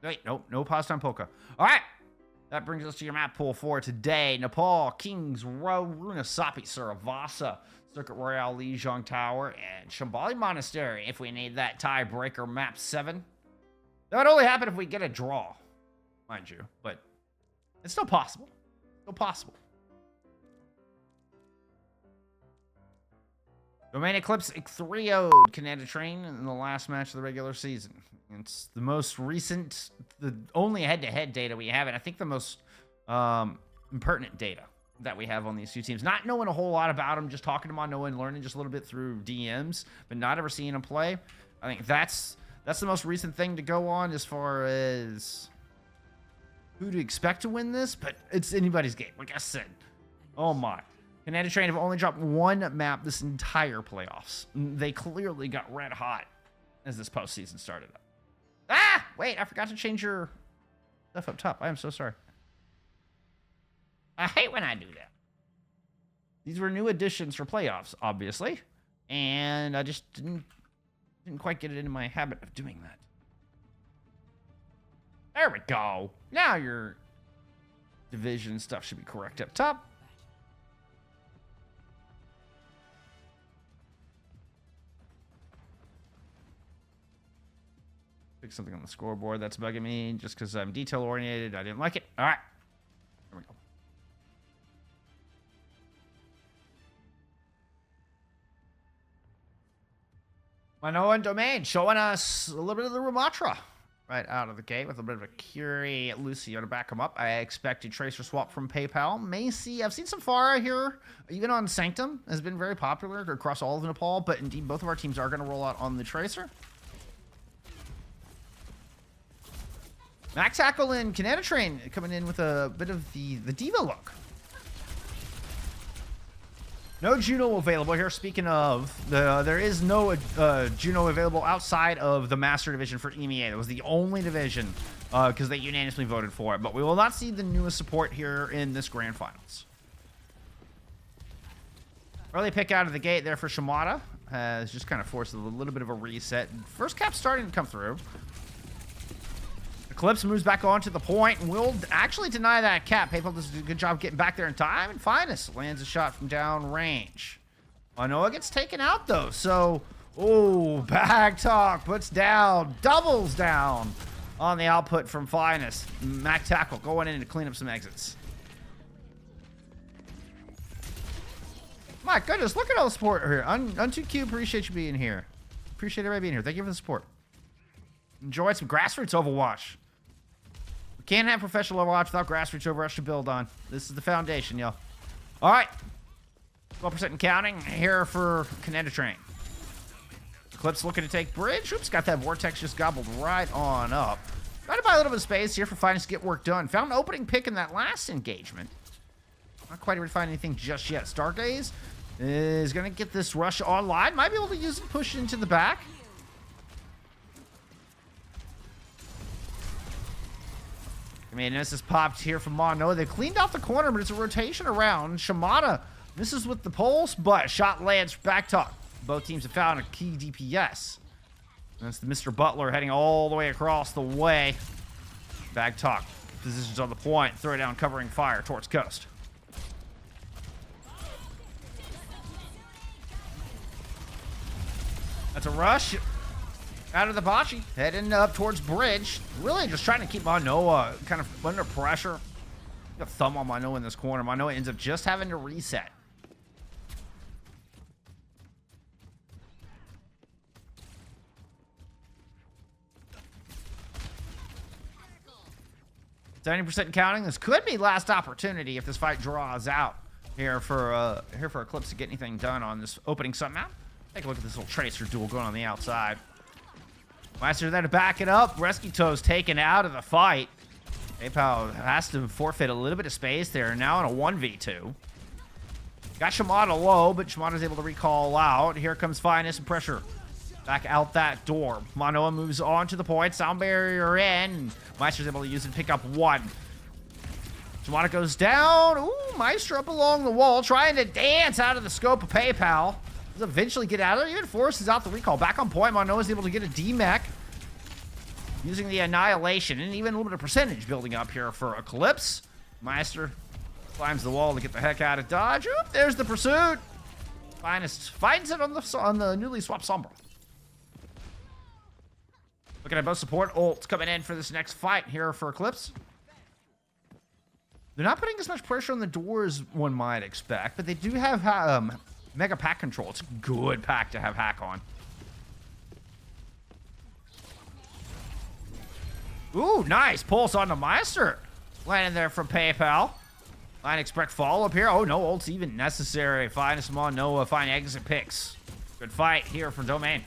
Wait, nope, no pause time polka. All right. That brings us to your map pool for today. Nepal, Kings Row, Runasapi, Saravasa, Circuit Royale, Lijiang Tower, and Shambali Monastery if we need that tiebreaker map 7. That would only happen if we get a draw, mind you, but it's still possible. Still possible. Domain Eclipse 3-0'd CanadTrain in the last match of the regular season. It's the most recent, the only head-to-head data we have, and I think the most pertinent data that we have on these two teams. Not knowing a whole lot about them, just talking to Monoa and learning just a little bit through DMs, but not ever seeing them play. I think that's the most recent thing to go on as far as who to expect to win this, but it's anybody's game, like I said. Oh my. CanadTrain have only dropped one map this entire playoffs. They clearly got red hot as this postseason started up. Ah! Wait, I forgot to change your stuff up top. I am so sorry. I hate when I do that. These were new additions for playoffs, obviously. And I just didn't quite get it into my habit of doing that. There we go. Now your division stuff should be correct up top. Fix something on the scoreboard that's bugging me just because I'm detail oriented. I didn't like it. All right. Here we go. Manoa and Domain showing us a little bit of the Ramatra right out of the gate with a bit of a Curie Lucio to back him up. I expected Tracer swap from PayPal. May see. I've seen some Pharah here, even on Sanctum, has been very popular across all of Nepal, but indeed both of our teams are going to roll out on the Tracer. Max Tackle and CanadTrain coming in with a bit of the diva look. No Juno available here. Speaking of, there is no Juno available outside of the Master Division for EMEA. That was the only division because they unanimously voted for it. But we will not see the newest support here in this Grand Finals. Early pick out of the gate there for Shimada has just kind of forced a little bit of a reset. First cap starting to come through. Eclipse moves back onto the point and will actually deny that cap. PayPal does a good job getting back there in time, and Finest lands a shot from down range. Manoa gets taken out though, so bag talk puts down, doubles down on the output from Finest. Mac Tackle going in to clean up some exits. My goodness, look at all the support here. Un2Q, appreciate you being here. Appreciate everybody being here. Thank you for the support. Enjoy some grassroots Overwatch. We can't have professional Overwatch without grassroots Overwatch to build on. This is the foundation, y'all. All right. 12% and counting here for CanadTrain. Eclipse looking to take bridge. Oops, got that Vortex just gobbled right on up. Trying to buy a little bit of space here for Finest to get work done. Found an opening pick in that last engagement. Not quite able to find anything just yet. Stargaze is going to get this rush online. Might be able to use it, push into the back. I mean, this is popped here from Mono. They cleaned out the corner, but it's a rotation around. Shimada misses with the pulse, but shot lands back top. Both teams have found a key DPS. That's the Mr. Butler heading all the way across the way. Bag talk. Positions on the point. Throw down covering fire towards coast. That's a rush. Out of the bocce, heading up towards bridge. Really just trying to keep Manoa kind of under pressure. Got a thumb on Manoa in this corner. Manoa ends up just having to reset. %70 counting. This could be last opportunity if this fight draws out here for Eclipse to get anything done on this opening sub map. Take a look at this little Tracer duel going on the outside. Meister there to back it up. Rescue Toe's taken out of the fight. PayPal has to forfeit a little bit of space there. Now in a 1v2. Got Shimada low, but Shimada's able to recall out. Here comes Finest and pressure. Back out that door. Manoa moves on to the point. Sound barrier in. Meister's able to use it to pick up one. Shimada goes down. Ooh, Meister up along the wall, trying to dance out of the scope of PayPal. Does eventually get out of there. Even forces out the recall. Back on point. Manoa's able to get a D-Mech. using the Annihilation, and even a little bit of percentage building up here for Eclipse. Meister climbs the wall to get the heck out of dodge. Oop, there's the pursuit. Finest finds it on the newly swapped Sombra. Looking at both support ults coming in for this next fight here for Eclipse. They're not putting as much pressure on the door as one might expect, but they do have Mega Pack control. It's a good pack to have hack on. Ooh, nice pulse on the Meister. Landing there from PayPal. Line expect follow up here. Oh, no ult's even necessary. Finest Mon Noah, fine exit picks. Good fight here for Domain.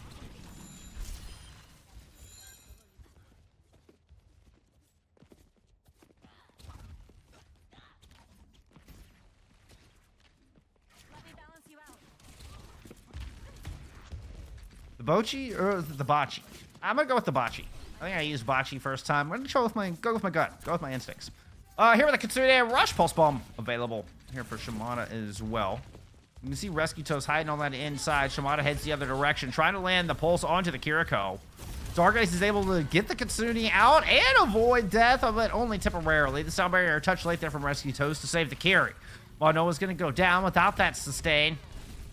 The Bochi or the Bocce? I'm gonna go with the Bocce. I think I used Bocce first time. I'm gonna go with my gut. Go with my instincts. Here with the Kitsune Rush Pulse Bomb available here for Shimada as well. You can see Rescue Toes hiding on that inside. Shimada heads the other direction, trying to land the pulse onto the Kiriko. Stargaze is able to get the Kitsune out and avoid death, but only temporarily. The sound barrier touch late there from Rescue Toes to save the Kiri. Monoa's gonna go down without that sustain.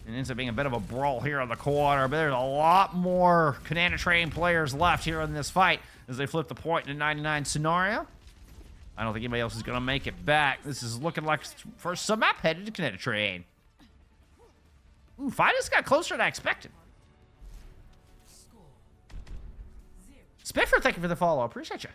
It ends up being a bit of a brawl here on the corner, but there's a lot more CanadTrain players left here in this fight as they flip the point in a 99 scenario. I don't think anybody else is going to make it back. This is looking like first sub-map headed to CanadTrain. Ooh, fight just got closer than I expected. Spitfire, thank you for the follow. Appreciate you.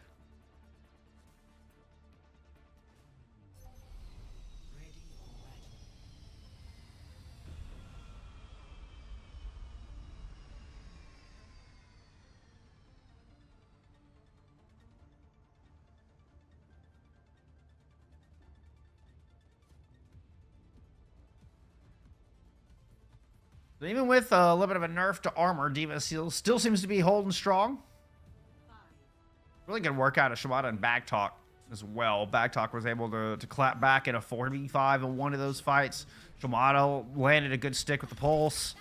Even with a little bit of a nerf to armor, Diva Seal still seems to be holding strong. Really good workout of Shimada and Bagtalk as well. Bagtalk was able to clap back in a 4v5 in one of those fights. Shimada landed a good stick with the pulse.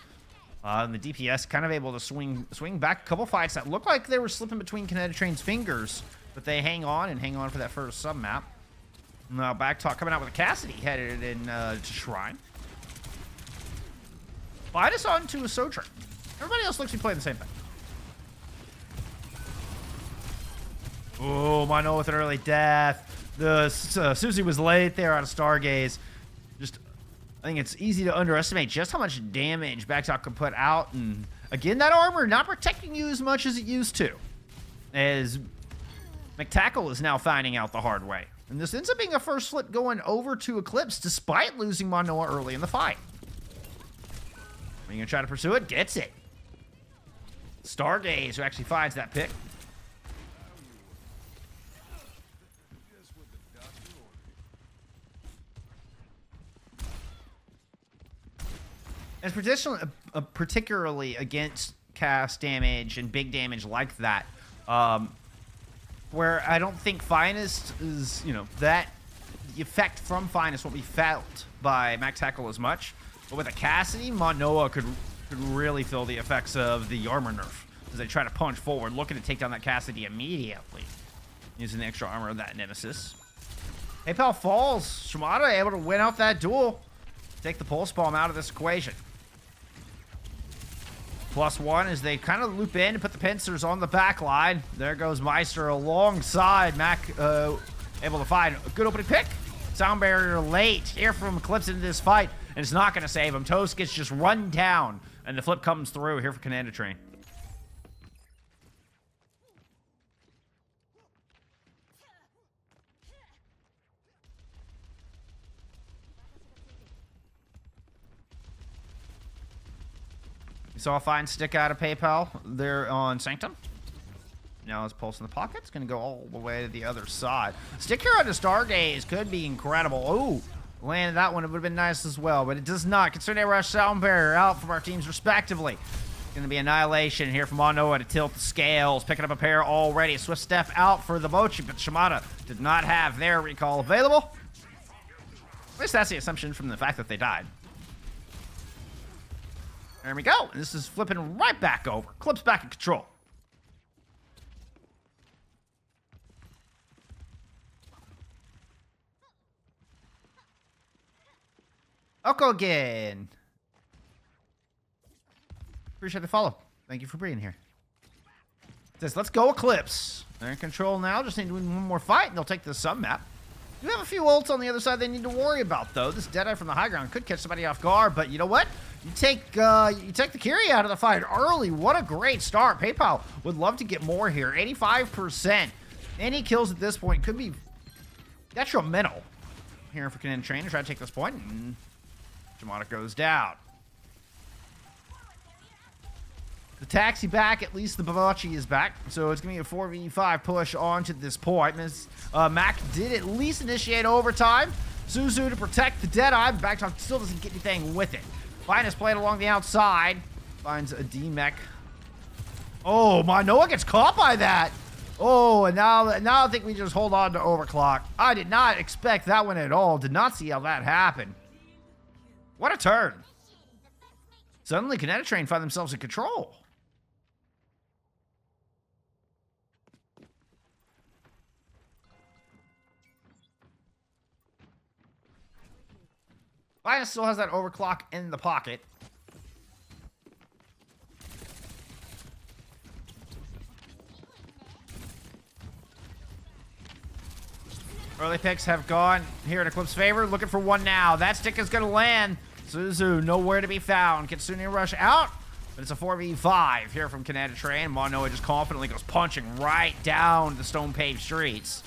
And the DPS kind of able to swing back a couple fights that looked like they were slipping between CanadTrain's fingers, but they hang on for that first sub-map. Now Bagtalk coming out with a Cassidy headed in to Shrine. Fight us on to a Sojourn. Everybody else looks to be playing the same thing. Oh, Mono with an early death. The Susie was late there on a Stargaze. Just, I think it's easy to underestimate just how much damage Bagtalk can put out. And again, that armor not protecting you as much as it used to. As McTackle is now finding out the hard way. And this ends up being a first flip going over to Eclipse despite losing Monoa early in the fight. Are you gonna try to pursue it? Gets it. Stargaze, who actually finds that pick. And particularly against cast damage and big damage like that, where I don't think Finest is, that the effect from Finest won't be felt by McTackle as much. But with a Cassidy, Monoa could really feel the effects of the armor nerf as they try to punch forward, looking to take down that Cassidy immediately, using the extra armor of that Nemesis. PayPal falls. Shimada able to win out that duel. Take the Pulse Bomb out of this equation. +1 as they kind of loop in and put the pincers on the back line. There goes Meister alongside Mac, able to find a good opening pick. Sound barrier late here from Eclipse into this fight, and it's not going to save him. Toast gets just run down, and the flip comes through here for CanadTrain. You saw a fine stick out of PayPal there on Sanctum. Now his pulse in the pocket. It's going to go all the way to the other side. Stick here on the Stargaze could be incredible. Ooh, landed that one. It would have been nice as well, but it does not. Kitsune Rush Sound Barrier out from our teams respectively. Going to be Annihilation here from Monoa to tilt the scales. Picking up a pair already. Swift step out for the Bochi, but Shimada did not have their recall available. At least that's the assumption from the fact that they died. There we go. This is flipping right back over. Clips back in control. Oko again. Appreciate the follow. Thank you for being here. Says, let's go Eclipse. They're in control now. Just need to win one more fight, and they'll take the sub map. You have a few ults on the other side they need to worry about, though. This Deadeye from the high ground could catch somebody off guard, but you know what? You take the Kiri out of the fight early. What a great start. PayPal would love to get more here. 85%. Any kills at this point could be detrimental here for CanadTrain to try to take this point, and Shimada goes down. The taxi back, at least the Bavachi is back. So it's going to be a 4v5 push on to this point. Mac did at least initiate overtime. Suzu to protect the Deadeye. Backtalk still doesn't get anything with it. Finest played along the outside. Finds a D-Mech. Oh, my Noah gets caught by that. Oh, and now I think we just hold on to overclock. I did not expect that one at all. Did not see how that happened. What a turn. Suddenly, CanadTrain find themselves in control. Linus still has that overclock in the pocket. Early picks have gone here in Eclipse favor. Looking for one now. That stick is going to land. Suzu nowhere to be found. Kitsune rush out, but it's a 4v5 here from CanadTrain. Monoa just confidently goes punching right down the stone-paved streets.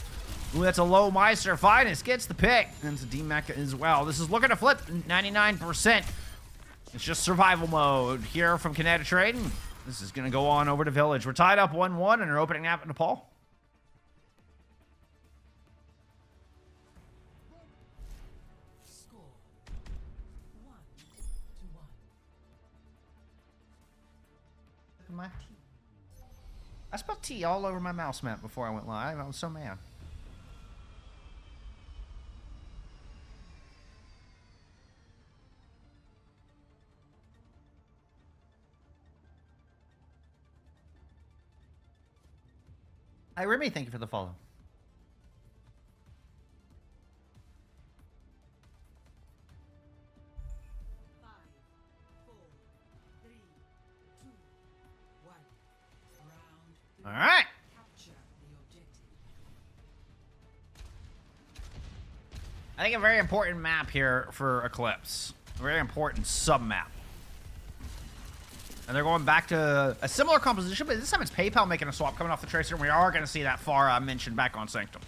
Ooh, that's a low Meister. Finest gets the pick. And it's a D-Mecha as well. This is looking to flip 99%. It's just survival mode here from CanadTrain. This is going to go on over to Village. We're tied up 1-1 and are opening up in Nepal. I spelled T all over my mouse map before I went live. I was so mad. Hi, Remy. Thank you for the follow. All right. I think a very important map here for Eclipse. A very important sub-map. And they're going back to a similar composition, but this time it's PayPal making a swap coming off the Tracer, and we are going to see that far mentioned back on Sanctum.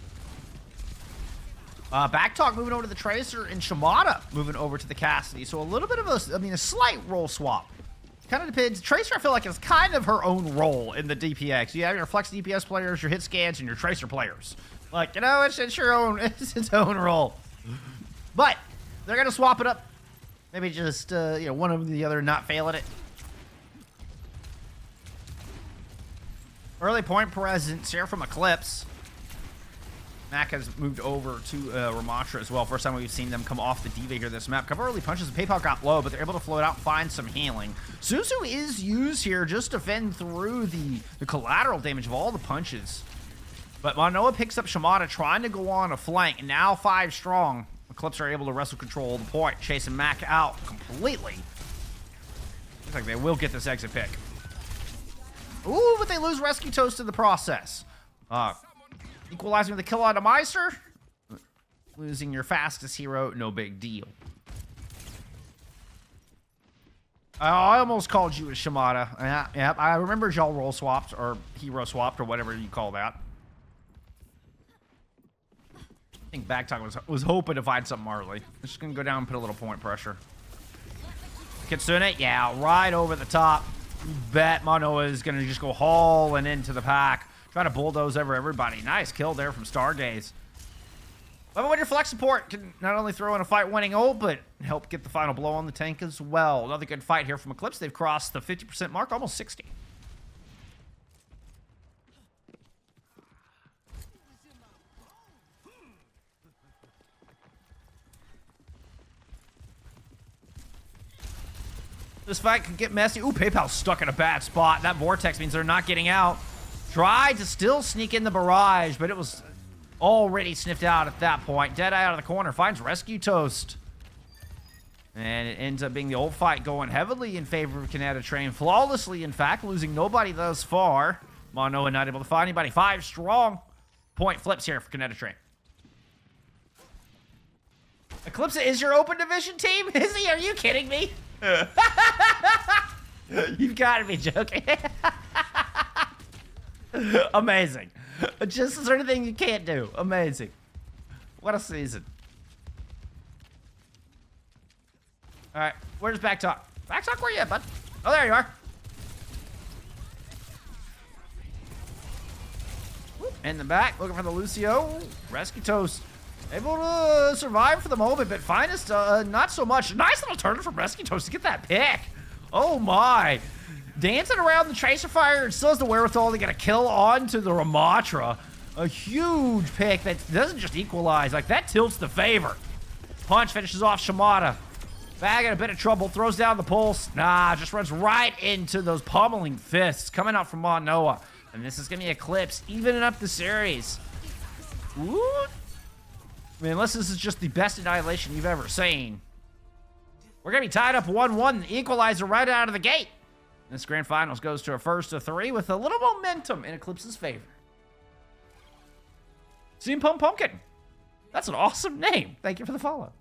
Backtalk moving over to the Tracer, and Shimada moving over to the Cassidy. So a little bit of a slight role swap. Kind of depends. Tracer, I feel like, is kind of her own role in the DPX. You have your flex DPS players, your hit scans, and your Tracer players. Like, you know, it's your own, it's its own role. But they're gonna swap it up. Maybe just you know, one of the other not failing it. Early point presence here from Eclipse. Mac has moved over to Ramatra as well. First time we've seen them come off the Diva here this map. Couple early punches. The PayPal got low, but they're able to float out and find some healing. Suzu is used here just to fend through the collateral damage of all the punches. But Monoa picks up Shimada trying to go on a flank. Now 5 strong. Eclipse are able to wrestle control the point. Chasing Mac out completely. Looks like they will get this exit pick. Ooh, but they lose Rescue Toast in the process. Equalizing with a kill on a Meister. Losing your fastest hero, no big deal. I almost called you a Shimada. Yeah, I remember y'all roll swapped, or hero swapped, or whatever you call that. I think Backtalk was hoping to find something early. Just gonna go down and put a little point pressure. Kitsune, yeah, right over the top. You bet Monoa is gonna just go hauling into the pack. Trying to bulldoze over everybody. Nice kill there from Stargaze. But when your flex support can not only throw in a fight-winning ult, but help get the final blow on the tank as well. Another good fight here from Eclipse. They've crossed the 50% mark, almost 60. This fight could get messy. Ooh, PayPal's stuck in a bad spot. That vortex means they're not getting out. Tried to still sneak in the barrage, but it was already sniffed out at that point. Deadeye out of the corner finds Rescue Toast. And it ends up being the old fight going heavily in favor of CanadTrain. Flawlessly, in fact, losing nobody thus far. Manoa not able to find anybody. 5 strong. Point flips here for CanadTrain. Eclipse is your open division team? Is he? Are you kidding me? You've got to be joking. Amazing. Just the sort of thing you can't do. Amazing. What a season. All right, where's Backtalk? Backtalk, where you at, bud? Oh, there you are. In the back, looking for the Lucio. Rescue Toast. Able to survive for the moment, but Finest, not so much. Nice little turn from Rescue Toast to get that pick. Oh, my. Dancing around the Tracer Fire and still has the wherewithal to get a kill onto the Ramatra. A huge pick that doesn't just equalize. Like, that tilts the favor. Punch finishes off Shimada. Bag in a bit of trouble, throws down the pulse. Nah, just runs right into those pummeling fists coming out from Manoa. And this is going to be Eclipse, evening up the series. Ooh. I mean, unless this is just the best annihilation you've ever seen. We're going to be tied up 1-1, the equalizer right out of the gate. This grand finals goes to a first of 3 with a little momentum in Eclipse's favor. Steam Pump Pumpkin. That's an awesome name. Thank you for the follow.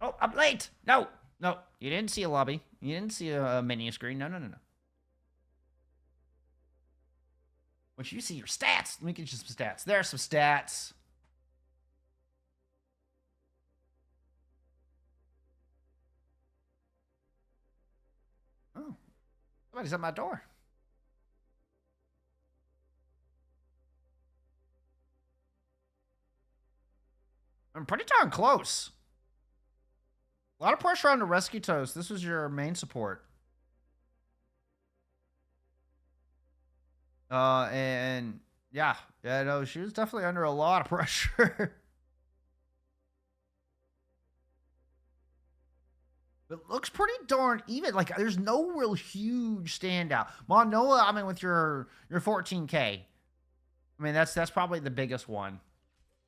Oh, I'm late. No, no, you didn't see a lobby. You didn't see a menu screen. No, no, no, no. What you see your stats. Let me get you some stats. There are some stats. Oh, somebody's at my door. I'm pretty darn close. A lot of pressure on the Rescue Toast. This was your main support. And yeah, no, she was definitely under a lot of pressure. It looks pretty darn even. Like, there's no real huge standout. Manoa, I mean, with your 14K. I mean, that's probably the biggest one.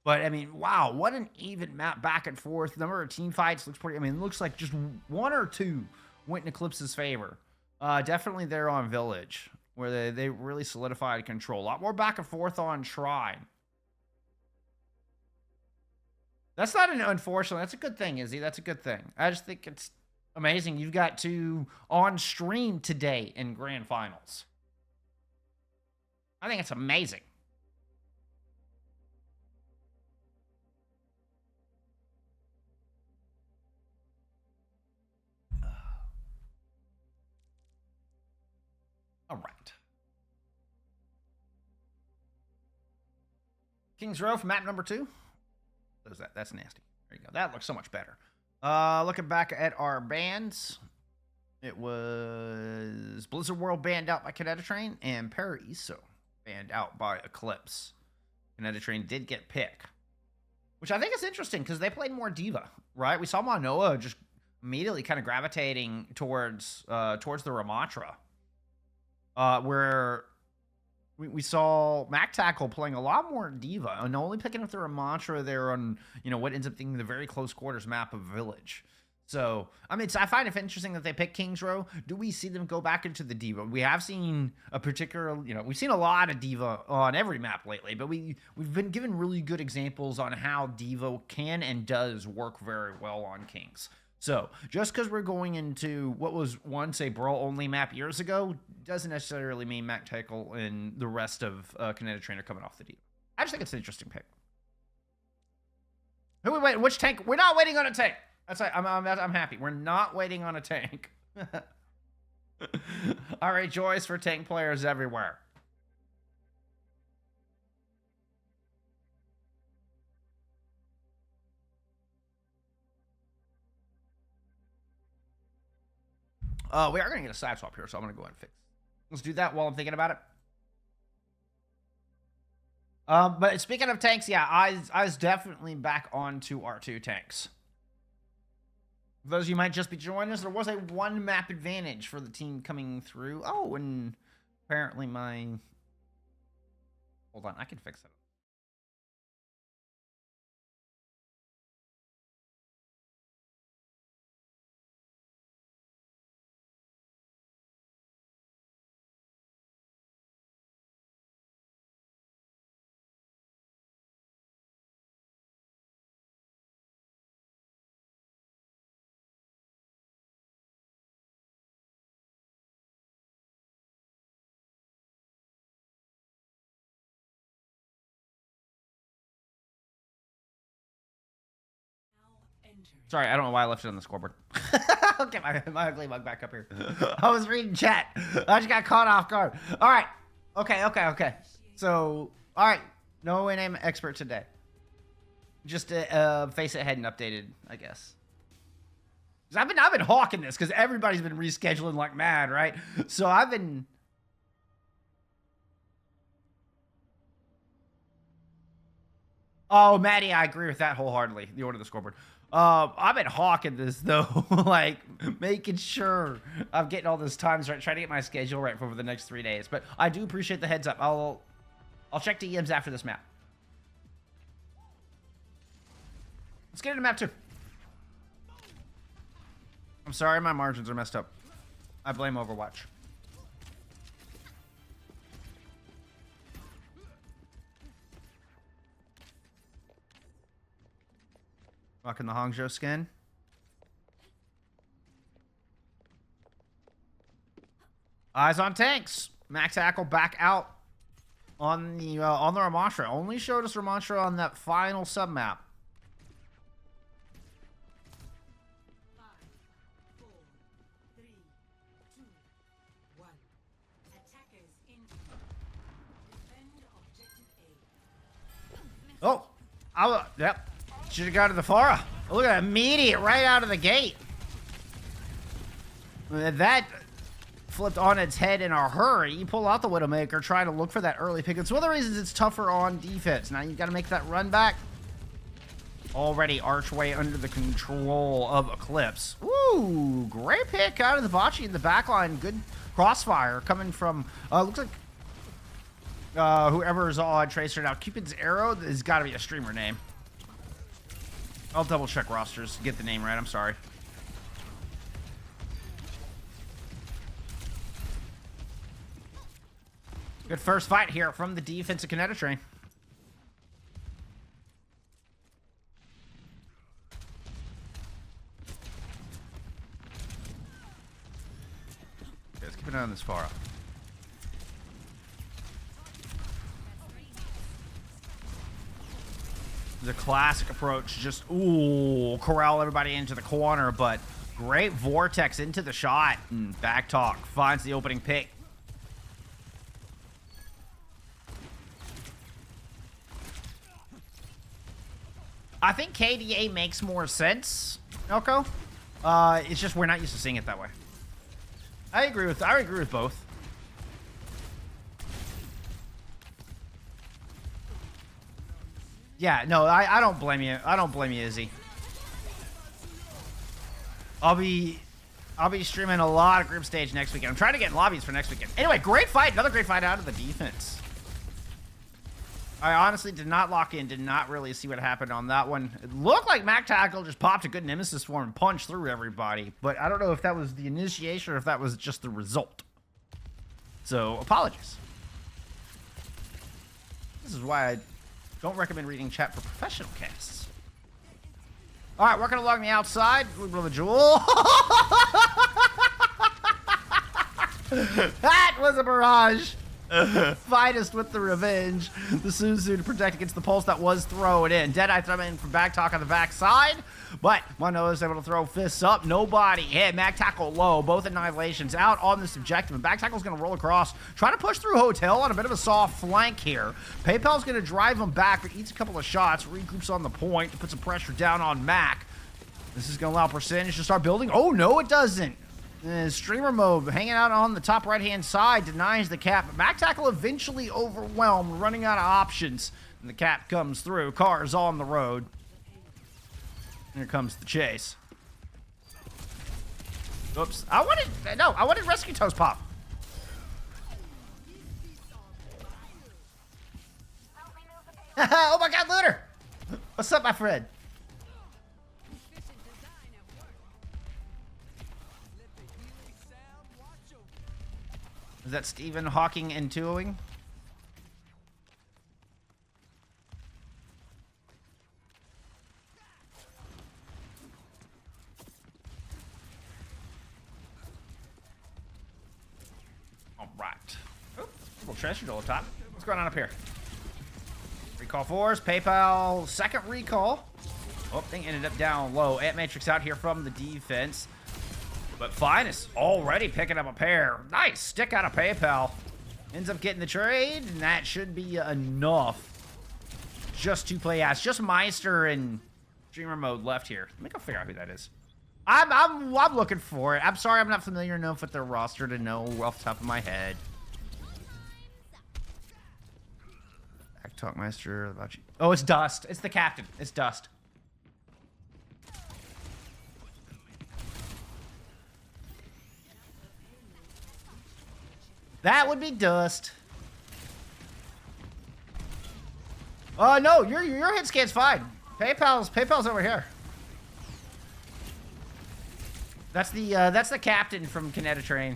But, I mean, wow, what an even map back and forth. The number of team fights looks pretty... I mean, it looks like just 1 or 2 went in Eclipse's favor. Definitely there on Village, where they really solidified control. A lot more back and forth on Shrine. That's not an... Unfortunately, that's a good thing, Izzy. That's a good thing. I just think it's amazing. You've got 2 on stream today in Grand Finals. I think it's amazing. All right. Kings Row for map number 2. What is that? That's nasty. There you go. That looks so much better. Looking back at our bans, it was Blizzard World banned out by CanadTrain and Paraiso banned out by Eclipse. CanadTrain did get pick, which I think is interesting because they played more Diva, right? We saw Manoa just immediately kind of gravitating towards the Ramatra. Where we saw Mac Tackle playing a lot more Diva and only picking up the Ramatra there on, what ends up being the very close quarters map of Village. So, I mean, I find it interesting that they pick Kings Row. Do we see them go back into the Diva? We have seen a particular, we've seen a lot of Diva on every map lately, but we've been given really good examples on how Diva can and does work very well on Kings. So, just because we're going into what was once a Brawl-only map years ago, doesn't necessarily mean Mac Tackle and the rest of CanadTrain are coming off the Diva. I just think it's an interesting pick. Who we waiting? Which tank? We're not waiting on a tank. That's right. I'm happy. We're not waiting on a tank. All right, joys for tank players everywhere. We are going to get a side swap here, so I'm going to go ahead and fix. Let's do that while I'm thinking about it. But speaking of tanks, yeah, I was definitely back onto R2 tanks. For those of you who might just be joining us, there was a 1-map advantage for the team coming through. Oh, and apparently my... Hold on, I can fix it. Sorry, I don't know why I left it on the scoreboard. I'll get my ugly mug back up here. I was reading chat. I just got caught off guard. All right. Okay. So, all right. No name expert today. Just FACEIT hadn't updated, I guess. I've been hawking this because everybody's been rescheduling like mad, right? So I've been... Oh, Maddie, I agree with that wholeheartedly. The order of the scoreboard. I've been hawking this though, like making sure I'm getting all those times right, trying to get my schedule right for over the next 3 days. But I do appreciate the heads up. I'll check the EMs after this map. Let's get into map 2. I'm sorry, my margins are messed up. I blame Overwatch. Rocking the Hangzhou skin. Eyes on tanks. Max Tackle back out on the Ramontra. Only showed us Ramontra on that final sub map. 5, 4, 3, 2, 1. Attackers in. Defend objective A. Oh, yep. Should have gone to the Farah. Look at that, immediate right out of the gate. That flipped on its head in a hurry. You pull out the Widowmaker, try to look for that early pick. It's one of the reasons it's tougher on defense. Now you got to make that run back. Already Archway under the control of Eclipse. Ooh, great pick out of the Bocce in the backline. Good crossfire coming from, looks like whoever is on Tracer now. Cupid's Arrow has got to be a streamer name. I'll double check rosters to get the name right. I'm sorry. Good first fight here from the defense of CanadTrain. Okay, let's keep an eye on this Farah. The classic approach, just, ooh, corral everybody into the corner, but great vortex into the shot. And back talk finds the opening pick. I think KDA makes more sense, Elko. It's just we're not used to seeing it that way. I agree with both. Yeah, no, I don't blame you. I don't blame you, Izzy. I'll be streaming a lot of group stage next weekend. I'm trying to get in lobbies for next weekend. Anyway, great fight. Another great fight out of the defense. I honestly did not lock in. Did not really see what happened on that one. It looked like Mac Tackle just popped a good Nemesis form and punched through everybody. But I don't know if that was the initiation or if that was just the result. So, apologies. This is why I don't recommend reading chat for professional casts. All right, working along the outside. Brother Jewel. That was a barrage. Finest with the revenge. The Suzu to protect against the pulse that was thrown in. Deadeye thrown in from back talk on the back side. But Mono is able to throw fists up. Nobody hit. Mac Tackle low. Both annihilations out on this objective. And Back Tackle's going to roll across. Try to push through Hotel on a bit of a soft flank here. PayPal's going to drive him back, but eats a couple of shots. Regroups on the point to put some pressure down on Mac. This is going to allow Percentage to start building. Oh, no, it doesn't. Streamer mode hanging out on the top right-hand side denies the cap. But Mac Tackle eventually overwhelmed, running out of options. And the cap comes through. Cars on the road. Here comes the chase. Oops. I wanted Rescue Toast Pop. Oh my god, Looter! What's up, my friend? Is that Stephen Hawking and Tuoing? All right. Oh, little treasure door top. What's going on up here? Recall force, PayPal, second recall. Oh, thing ended up down low. Ant Matrix out here from the defense. But Finest already picking up a pair. Nice stick out of PayPal. Ends up getting the trade, and that should be enough just to play as. Just Meister and Streamer Mode left here. Let me go figure out who that is. I'm looking for it. I'm sorry I'm not familiar enough with their roster to know off the top of my head. Talk Meister about you. Oh, it's Dust. It's the captain. It's Dust. That would be Dust. Oh no, your hit scan's fine. PayPal's over here. That's the captain from CanadTrain.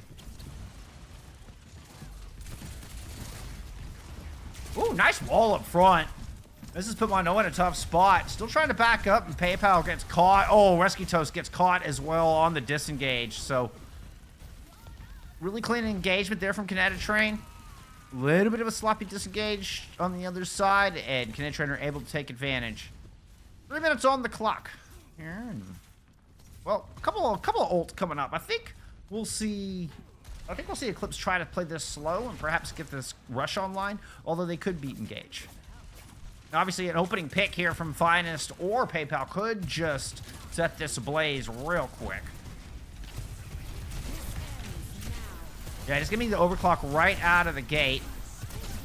Ooh, nice wall up front. This has put Manoa in a tough spot. Still trying to back up, and PayPal gets caught. Oh, Rescue Toast gets caught as well on the disengage. So, really clean engagement there from CanadTrain. A little bit of a sloppy disengage on the other side, and CanadTrain are able to take advantage. 3 minutes on the clock here. Well, a couple of ults coming up. I think we'll see Eclipse try to play this slow and perhaps get this rush online, although they could beat engage. Now, obviously, an opening pick here from Finest or PayPal could just set this ablaze real quick. Yeah, just give me the overclock right out of the gate.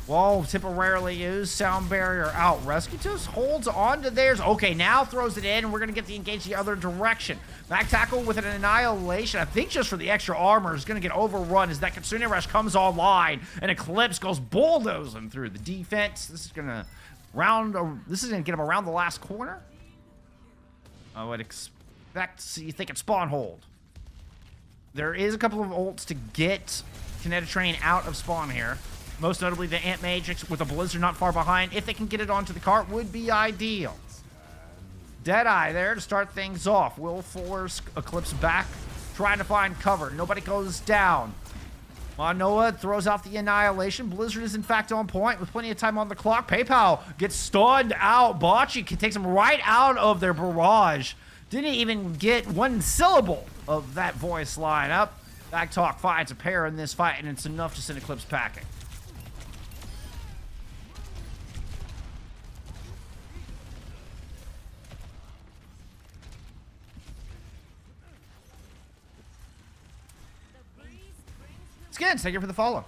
Whoa, temporarily used. Sound barrier out. Rescue Toast holds on to theirs. Okay, now throws it in, and we're going to get the engage the other direction. Back tackle with an annihilation. I think just for the extra armor is going to get overrun as that Kitsune Rush comes online, and Eclipse goes bulldozing through the defense. This is going to get him around the last corner. I would expect to see they can spawn hold. There is a couple of ults to get CanadTrain out of spawn here. Most notably, the Ant Matrix with a Blizzard not far behind. If they can get it onto the cart, would be ideal. Deadeye there to start things off. Will force Eclipse back, trying to find cover. Nobody goes down. Manoa throws out the annihilation. Blizzard is in fact on point with plenty of time on the clock. PayPal gets stunned out. Bocce takes him right out of their barrage. Didn't even get one syllable of that voice line up. Backtalk finds a pair in this fight, and it's enough to send Eclipse packing. Skins, thank you for the follow.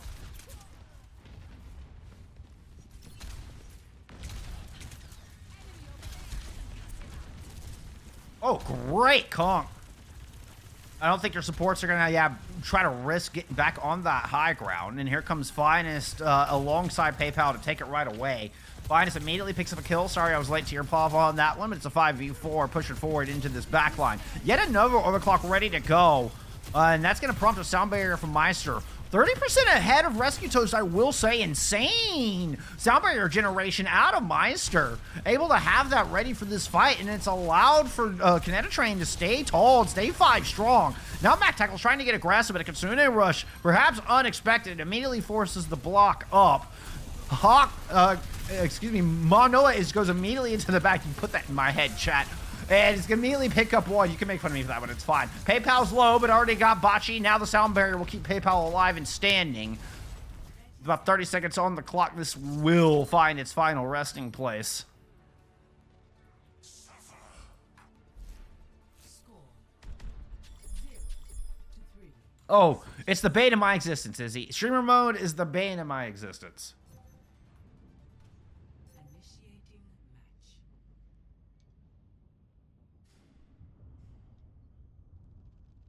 Oh, great conk. I don't think your supports are gonna, try to risk getting back on that high ground. And here comes Finest alongside PayPal to take it right away. Finest immediately picks up a kill. Sorry, I was late to your pav on that one, but it's a 5v4 pushing forward into this backline. Yet another overclock ready to go. And that's gonna prompt a sound barrier from Meister. 30% ahead of Rescue Toast, I will say. Insane sound barrier generation out of Meister. Able to have that ready for this fight, and it's allowed for CanadTrain to stay tall and stay 5 strong. Now Mac Tackle's trying to get aggressive, but a Kitsune Rush, perhaps unexpected, immediately forces the block up. Manoa goes immediately into the back. You put that in my head, chat. And it's going to immediately pick up one. You can make fun of me for that one. It's fine. PayPal's low, but already got Bocce. Now the sound barrier will keep PayPal alive and standing. About 30 seconds on the clock. This will find its final resting place. Oh, it's the bane of my existence, Izzy. Streamer mode is the bane of my existence.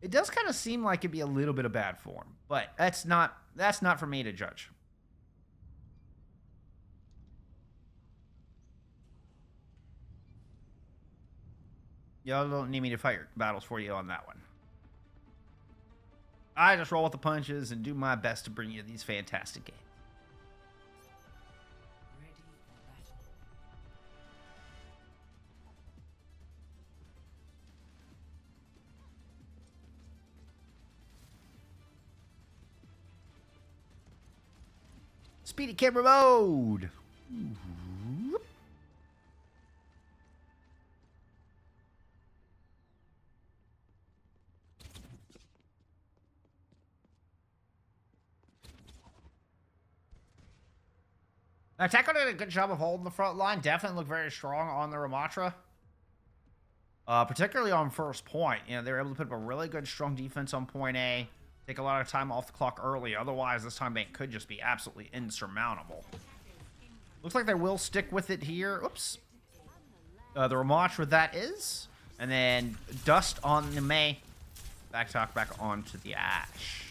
It does kind of seem like it'd be a little bit of bad form, but that's not for me to judge. Y'all don't need me to fight your battles for you on that one. I just roll with the punches and do my best to bring you these fantastic games. Ready for battle. Speedy camera mode. Now, Taco did a good job of holding the front line. Definitely looked very strong on the Ramatra. Particularly on first point. You know, they were able to put up a really good, strong defense on point A. Take a lot of time off the clock early. Otherwise, this time bank could just be absolutely insurmountable. Looks like they will stick with it here. Oops. The Ramatra, that is. And then Dust on the May. Back onto the Ash.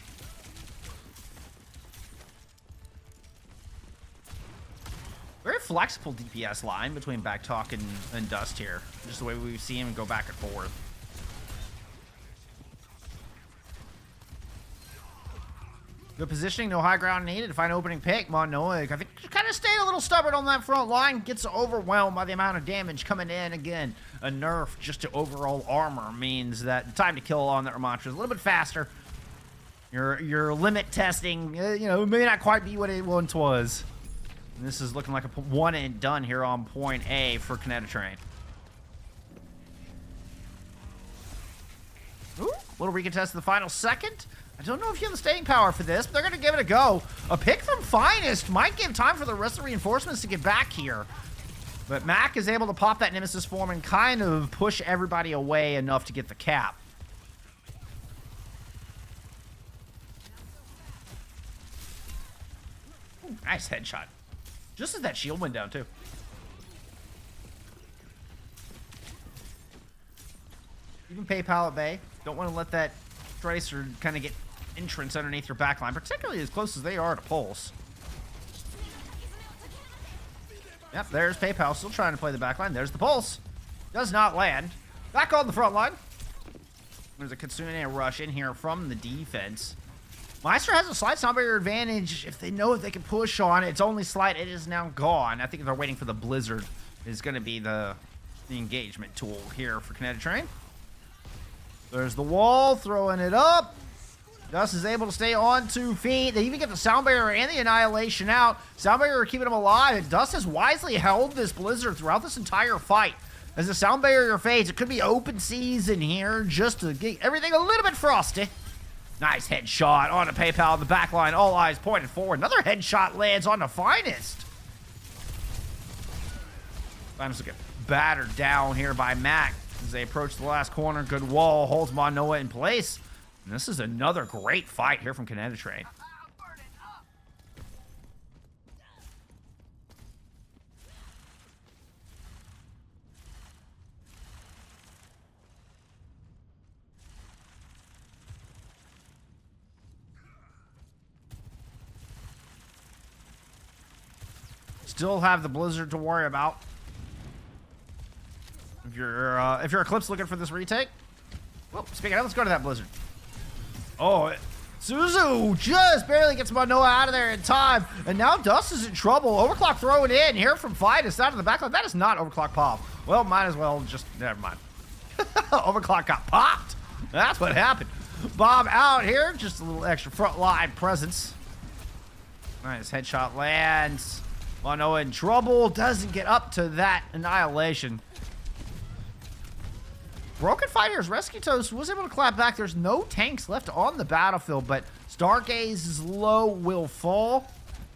Very flexible DPS line between Backtalk and Dust here. Just the way we see him go back and forth. Good positioning, no high ground needed to find opening pick. Monoic, I think, kind of stayed a little stubborn on that front line. Gets overwhelmed by the amount of damage coming in. Again, a nerf just to overall armor means that the time to kill on that Ramatra is a little bit faster. Your limit testing, you know, may not quite be what it once was. And this is looking like a one and done here on point A for CanadTrain. Ooh, little recontest in the final second. I don't know if you have the staying power for this, but they're going to give it a go. A pick from Finest might give time for the rest of the reinforcements to get back here. But Mac is able to pop that Nemesis form and kind of push everybody away enough to get the cap. Ooh, nice headshot. Just as that shield went down, too. Even PayPal at bay. Don't want to let that Tracer kind of get entrance underneath your backline, particularly as close as they are to Pulse. Yep, there's PayPal still trying to play the backline. There's the Pulse. Does not land. Back on the front line. There's a Kitsune rush in here from the defense. Meister has a slight sound barrier advantage if they know they can push on it. It's only slight. It is now gone. I think they're waiting for the Blizzard is going to be the engagement tool here for CanadTrain. There's the wall, throwing it up. Dust is able to stay on 2 feet. They even get the sound barrier and the annihilation out. Sound barrier keeping him alive. Dust has wisely held this Blizzard throughout this entire fight. As the sound barrier fades, it could be open season here just to get everything a little bit frosty. Nice headshot on a PayPal in the back line. All eyes pointed forward. Another headshot lands on the Finest. Finest will get battered down here by Mac as they approach the last corner. Good wall holds Manoa in place. And this is another great fight here from CanadTrain. Still have the Blizzard to worry about. If you're Eclipse looking for this retake. Well, speaking of, let's go to that Blizzard. Oh, Suzu just barely gets Manoa out of there in time. And now Dust is in trouble. Overclock throwing in here from Finest out of the backline. That is not Overclock pop. Well, might as well just, never mind. Overclock got popped. That's what happened. Bob out here. Just a little extra front line presence. Nice headshot lands. Manoa in trouble. Doesn't get up to that annihilation. Broken Fighter's Rescue Toast was able to clap back. There's no tanks left on the battlefield, but Stargaze's low will fall.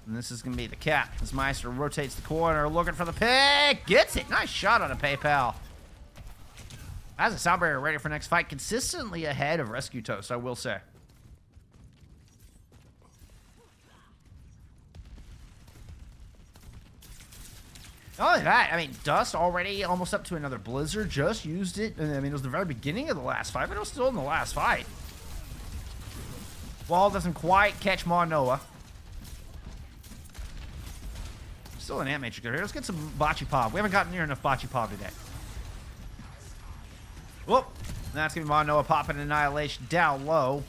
And this is going to be the cap. As Meister rotates the corner, looking for the pick. Gets it. Nice shot on a PayPal. Has a sound barrier ready for next fight. Consistently ahead of Rescue Toast, I will say. Not only that, I mean, Dust already almost up to another Blizzard. Just used it. I mean, it was the very beginning of the last fight, but it was still in the last fight. Wall doesn't quite catch Manoa. Still an Ant Matrix here. Let's get some Bocce Pop. We haven't gotten near enough Bocce Pop today. Whoop. That's going to be Manoa popping Annihilation down low.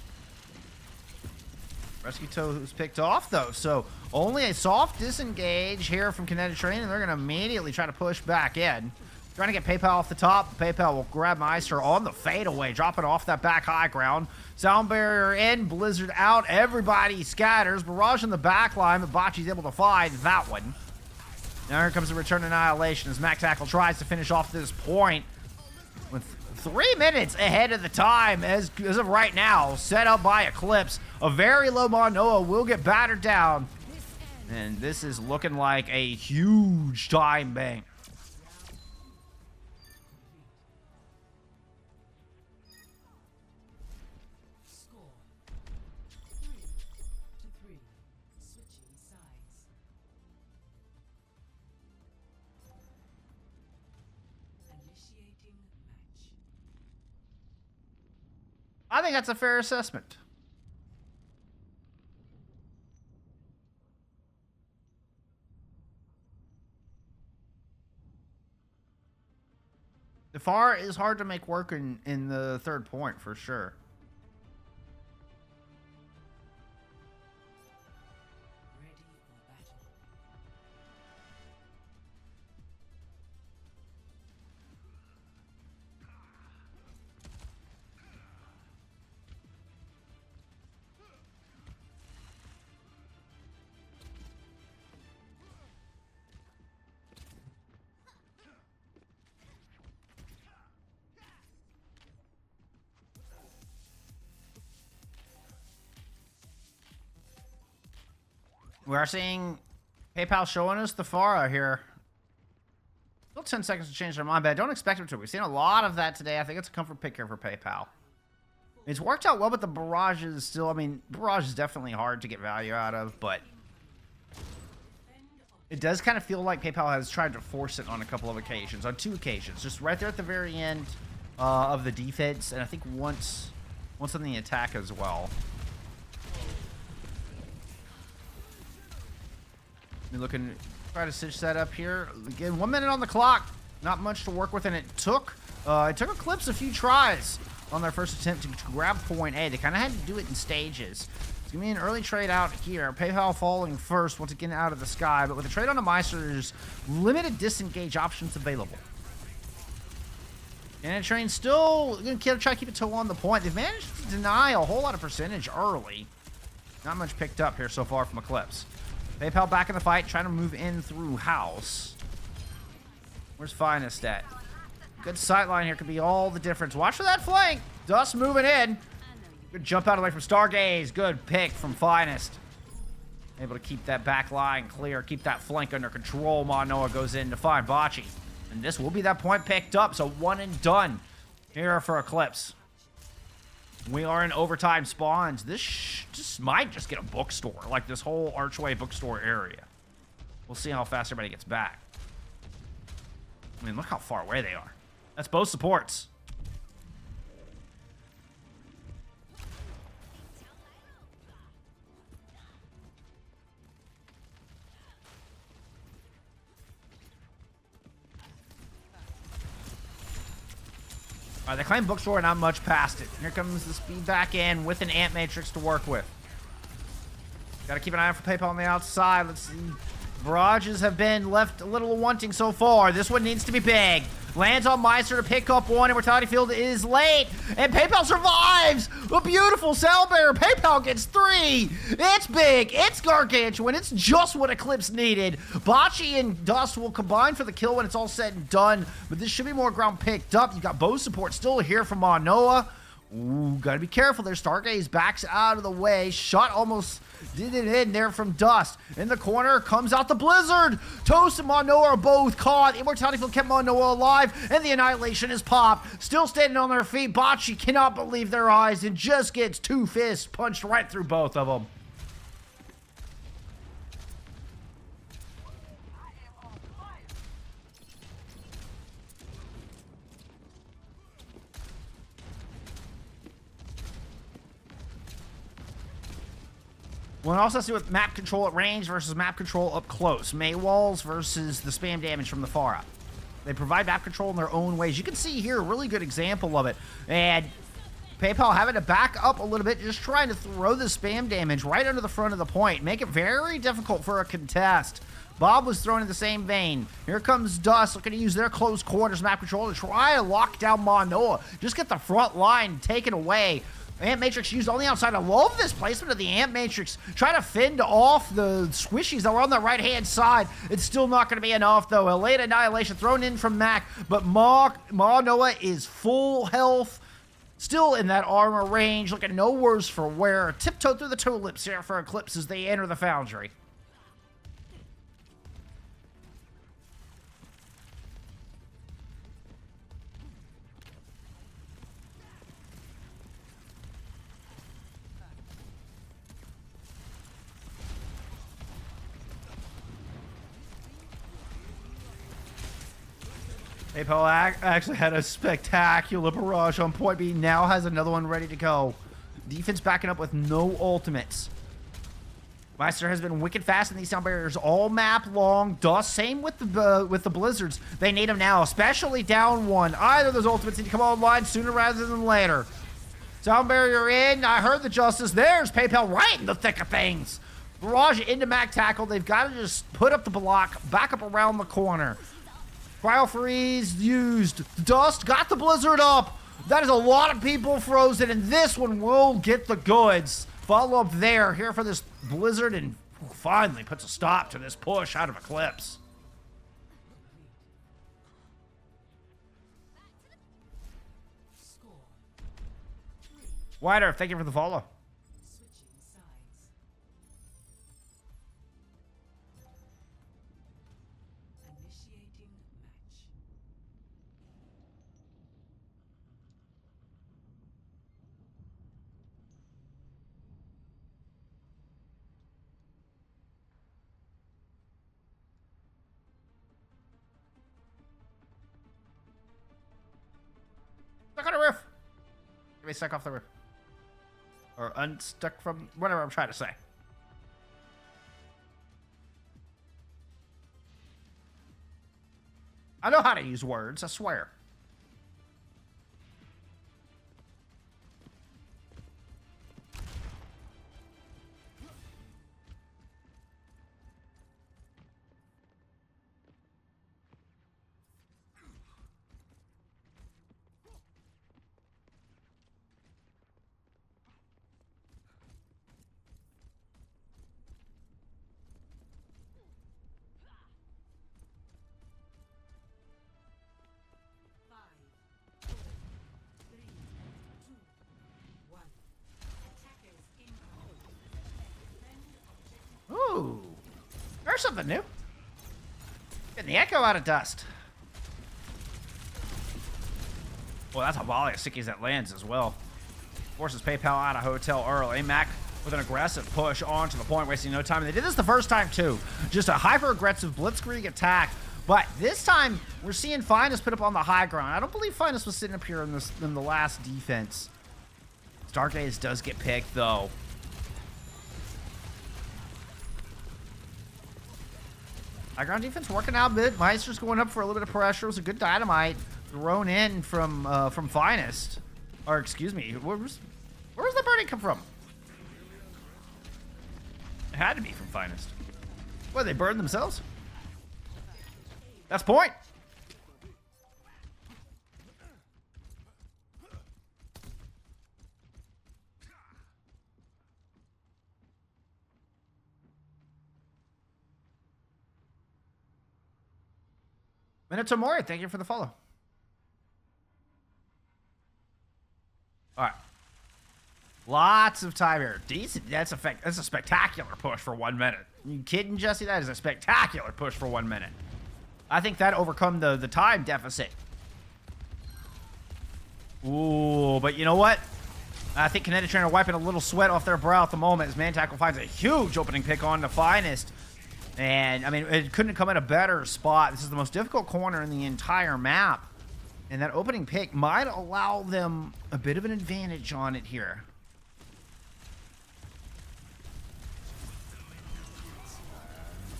Rescue Toe's picked off, though. So only a soft disengage here from CanadTrain, and they're going to immediately try to push back in. Trying to get PayPal off the top. PayPal will grab Meister on the fadeaway, dropping off that back high ground. Sound barrier in, Blizzard out. Everybody scatters. Barrage in the back line, but Bocce's able to find that one. Now here comes the return Annihilation as Mac Tackle tries to finish off this point with 3 minutes ahead of the time as of right now, set up by Eclipse. A very low Manoa will get battered down. And this is looking like a huge time bank. Score 3-3. Switching sides. Initiating match. I think that's a fair assessment. The FAR is hard to make work in the third point for sure. Ready for battle. We are seeing PayPal showing us the FAR out here. Still 10 seconds to change their mind, but I don't expect them to. We've seen a lot of that today. I think it's a comfort pick here for PayPal. It's worked out well, but the barrage is still, I mean, barrage is definitely hard to get value out of, but it does kind of feel like PayPal has tried to force it on a couple of occasions, on 2 occasions, just right there at the very end of the defense, and I think once on the attack as well. We're looking, try to stitch that up here. Again, 1 minute on the clock. Not much to work with, and it took Eclipse a few tries on their first attempt to grab point A. They kind of had to do it in stages. It's going to be an early trade out here. PayPal falling first once again out of the sky, but with a trade on the Meister, there's limited disengage options available. CanadTrain still going to try to keep it toe on the point. They've managed to deny a whole lot of percentage early. Not much picked up here so far from Eclipse. PayPal back in the fight, trying to move in through house. Where's Finest at? Good sightline here could be all the difference. Watch for that flank. Dust moving in. Good jump out away from Stargaze. Good pick from Finest. Able to keep that back line clear, keep that flank under control. Manoa goes in to find Bocce. And this will be that point picked up, so 1 and done here for Eclipse. We are in overtime spawns. This just might just get a bookstore, like this whole Archway bookstore area. We'll see how fast everybody gets back. I mean, look how far away they are. That's both supports. All right, they claim bookstore, not much past it. Here comes the speed back in with an Ant Matrix to work with. Gotta keep an eye out for PayPal on the outside. Let's see. Barrages have been left a little wanting so far. This one needs to be big. Lands on Meister to pick up one, and Mortality Field is late. And PayPal survives! A beautiful sound barrier. PayPal gets 3. It's big. It's gargantuan. It's just what Eclipse needed. Bocce and Dust will combine for the kill when it's all said and done. But this should be more ground picked up. You've got bow support still here from Manoa. Ooh, gotta be careful there. Stargaze backs out of the way. Shot almost did it in there from Dust. In the corner comes out the Blizzard. Toast and Manoa are both caught. Immortality Field kept Manoa alive, and the Annihilation is popped. Still standing on their feet. Bocce cannot believe their eyes and just gets 2 fists punched right through both of them. We'll also see with map control at range versus map control up close. May walls versus the spam damage from the far out. They provide map control in their own ways. You can see here a really good example of it. And PayPal having to back up a little bit, just trying to throw the spam damage right under the front of the point. Make it very difficult for a contest. Bob was thrown in the same vein. Here comes Dust looking to use their close quarters map control to try to lock down Manoa. Just get the front line taken away. Ant Matrix used on the outside. I love this placement of the Ant Matrix. Try to fend off the squishies that were on the right-hand side. It's still not going to be enough, though. A late annihilation thrown in from Mac, but Manoa is full health. Still in that armor range, looking no worse for wear. Tiptoe through the tulips here for Eclipse as they enter the Foundry. PayPal actually had a spectacular barrage on point B. Now has another one ready to go. Defense backing up with no ultimates. Meister has been wicked fast in these sound barriers all map long. Dust, same with the blizzards. They need them now, especially down one. Either of those ultimates need to come online sooner rather than later. Sound barrier in. I heard the justice. There's PayPal right in the thick of things. Barrage into Mac tackle. They've got to just put up the block, back up around the corner. Cryo freeze used. Dust got the blizzard up. That is a lot of people frozen, and this one will get the goods. Follow up there here for this blizzard, and finally puts a stop to this push out of Eclipse. Score. Wider, thank you for the follow. Switching sides. Initiating match. Stuck on the roof. Give me stuck off the roof. Or unstuck from whatever I'm trying to say. I know how to use words, I swear. Ooh, there's something new. Getting the echo out of Dust. Well, that's a volley of sickies that lands as well. Forces PayPal out of hotel early. Mac with an aggressive push onto the point, wasting no time. And they did this the first time too. Just a hyper-aggressive blitzkrieg attack. But this time, we're seeing Finest put up on the high ground. I don't believe Finest was sitting up here in the last defense. Stargaze does get picked though. High ground defense working out a bit. Meister's going up for a little bit of pressure. It was a good dynamite thrown in from Finest. Or excuse me, where was the birdie come from? It had to be from Finest. What, they burned themselves? That's point. Minatomori, thank you for the follow. All right. Lots of time here. Decent. That's a spectacular push for 1 minute. You kidding, Jesse? That is a spectacular push for 1 minute. I think that overcome the time deficit. Ooh, but you know what? I think CanadTrain are wiping a little sweat off their brow at the moment as Mantackle finds a huge opening pick on the Finest. And, I mean, it couldn't come at a better spot. This is the most difficult corner in the entire map. And that opening pick might allow them a bit of an advantage on it here.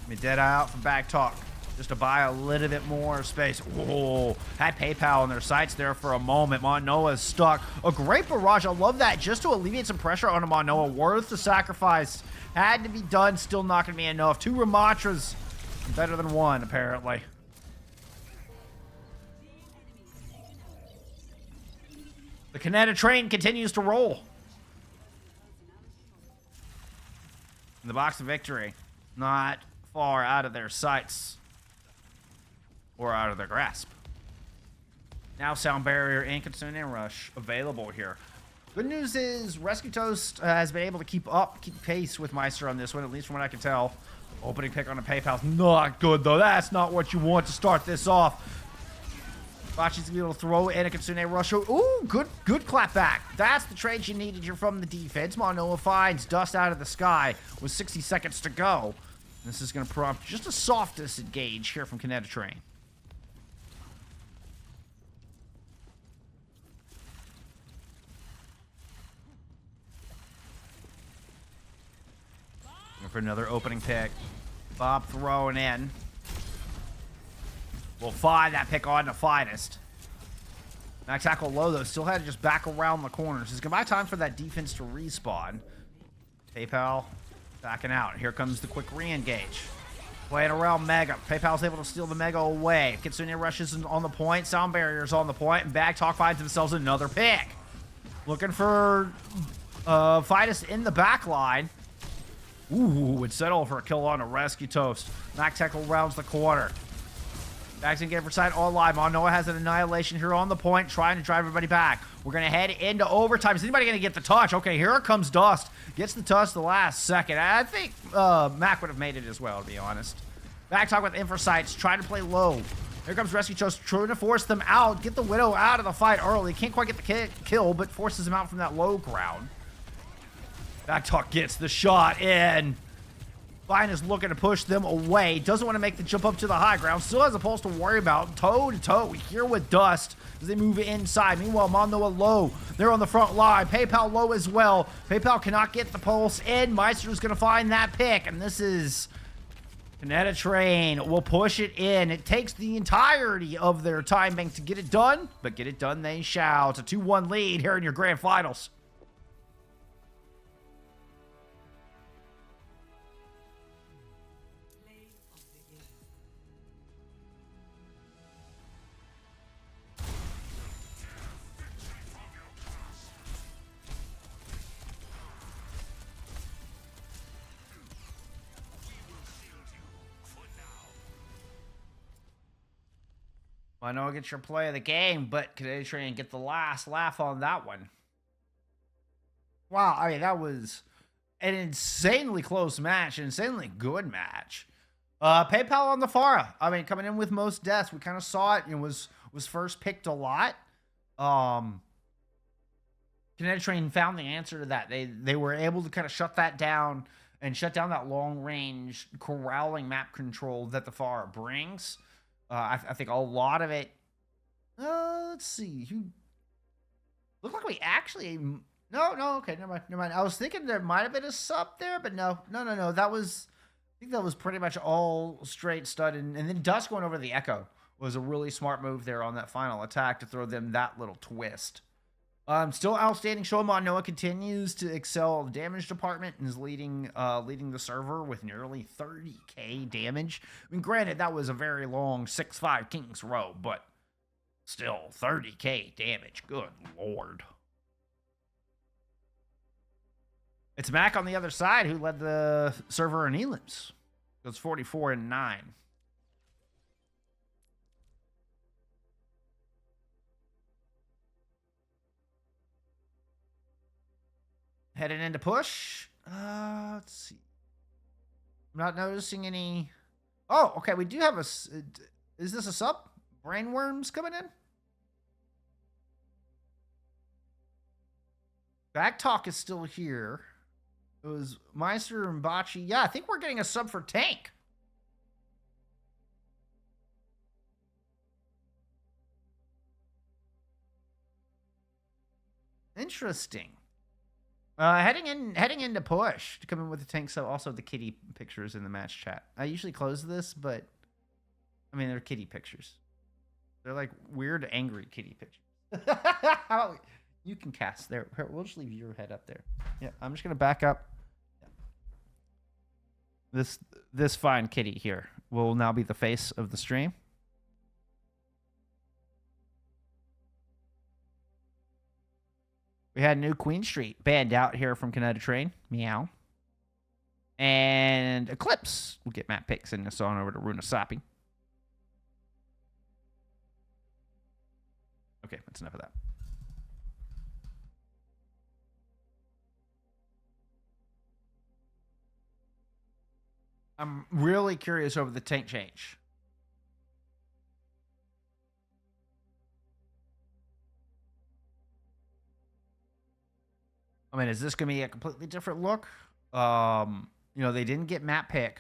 Me dead out for back talk. Just to buy a little bit more space. Whoa, had PayPal in their sights there for a moment. Monoa's stuck. A great barrage. I love that. Just to alleviate some pressure on a Monoa. Worth the sacrifice. Had to be done. Still not going to be enough. 2 Ramatras. Better than 1, apparently. The CanadTrain continues to roll. In the box of victory. Not far out of their sights. Or out of their grasp. Now Sound Barrier and Kitsune Rush available here. Good news is Rescue Toast has been able to keep pace with Meister on this one, at least from what I can tell. Opening pick on a PayPal's not good, though. That's not what you want to start this off. Bachi's gonna be able to throw in a Kitsune Rush. Ooh, good clap back. That's the trade you needed here from the defense. Monoa finds dust out of the sky with 60 seconds to go. This is gonna prompt just a soft disengage here from CanadTrain. For another opening pick. Bob throwing in. We'll find that pick on the finest. Max tackle low, though. Still had to just back around the corners. It's going to buy time for that defense to respawn. PayPal backing out. Here comes the quick re-engage. Playing around Mega. PayPal's able to steal the Mega away. Kitsune rushes on the point. Sound Barrier's on the point. And Bag Talk finds themselves another pick. Looking for Fidus in the back line. Ooh, would settle for a kill on a Rescue Toast. Max tackle rounds the corner. Bags and get for side all live. Monoa has an annihilation here on the point, trying to drive everybody back. We're going to head into overtime. Is anybody going to get the touch? Okay, here comes Dust. Gets the touch the last second. I think Mac would have made it as well, to be honest. Back talk with Infrasights, trying to play low. Here comes Rescue Toast, trying to force them out. Get the Widow out of the fight early. Can't quite get the kill, but forces him out from that low ground. Back talk gets the shot in. Vine is looking to push them away. Doesn't want to make the jump up to the high ground. Still has a pulse to worry about. Toe to toe here with Dust as they move inside. Meanwhile, Monoa low. They're on the front line. PayPal low as well. PayPal cannot get the pulse in. Meister's going to find that pick. And this is CanadTrain will push it in. It takes the entirety of their time bank to get it done. But get it done they shall. It's a 2-1 lead here in your grand finals. I know I get your play of the game, but CanadTrain get the last laugh on that one. Wow, I mean, that was an insanely close match, an insanely good match. PayPal on the Pharah. I mean, coming in with most deaths. We kind of saw it. It was first picked a lot. CanadTrain found the answer to that. They were able to kind of shut that down and shut down that long-range corralling map control that the Pharah brings. I think a lot of it. Let's see. Looked like we actually. No. Okay, never mind. I was thinking there might have been a sub there, but no. That was. I think that was pretty much all straight stud, and then Dust going over the Echo was a really smart move there on that final attack to throw them that little twist. Still outstanding show. Monoa continues to excel in the damage department and is leading the server with nearly 30k damage. I mean, granted, that was a very long 6-5 Kings row, but still 30k damage. Good lord. It's Mac on the other side who led the server in Eclipse. Goes 44-9. Heading into push. Let's see. I'm not noticing any. Oh, okay. We do have a. Is this a sub? Brainworms coming in? Backtalk is still here. It was Meister and Bachi. Yeah, I think we're getting a sub for Tank. Interesting. Heading into push to come in with the tank. So also the kitty pictures in the match chat. I usually close this, but I mean they're kitty pictures. They're like weird, angry kitty pictures. How about you can cast there? We'll just leave your head up there. Yeah, I'm just gonna back up. This fine kitty here will now be the face of the stream. We had new Queen Street banned out here from CanadTrain. Meow. And Eclipse. We'll get map picks and this on over to Runasapi. Okay, that's enough of that. I'm really curious over the tank change. I mean, is this going to be a completely different look? You know, they didn't get map pick,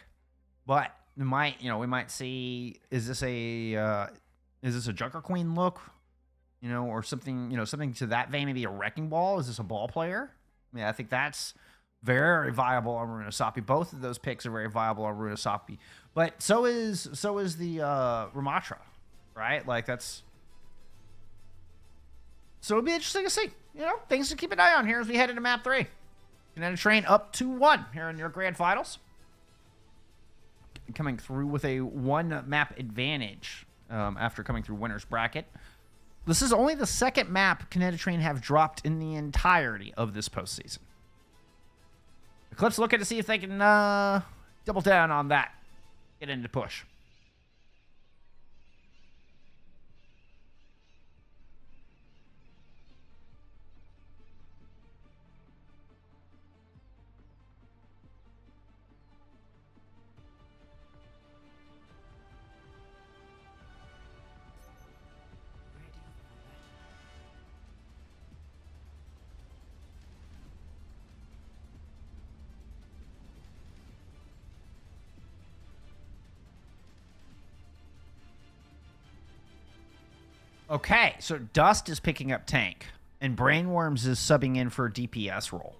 but we might see, is this a Junker Queen look? You know, or something, something to that vein, maybe a Wrecking Ball? Is this a ball player? I mean, I think that's very viable on Runasapi. Both of those picks are very viable on Runasapi. But so is the Ramatra, right? Like that's so it'll be interesting to see. Things to keep an eye on here as we head into map 3. CanadTrain up 2-1 here in your grand finals. Coming through with a 1 map advantage after coming through winner's bracket. This is only the second map CanadTrain have dropped in the entirety of this postseason. Eclipse looking to see if they can double down on that. Get into push. Okay, so Dust is picking up tank, and Brainworms is subbing in for a DPS role.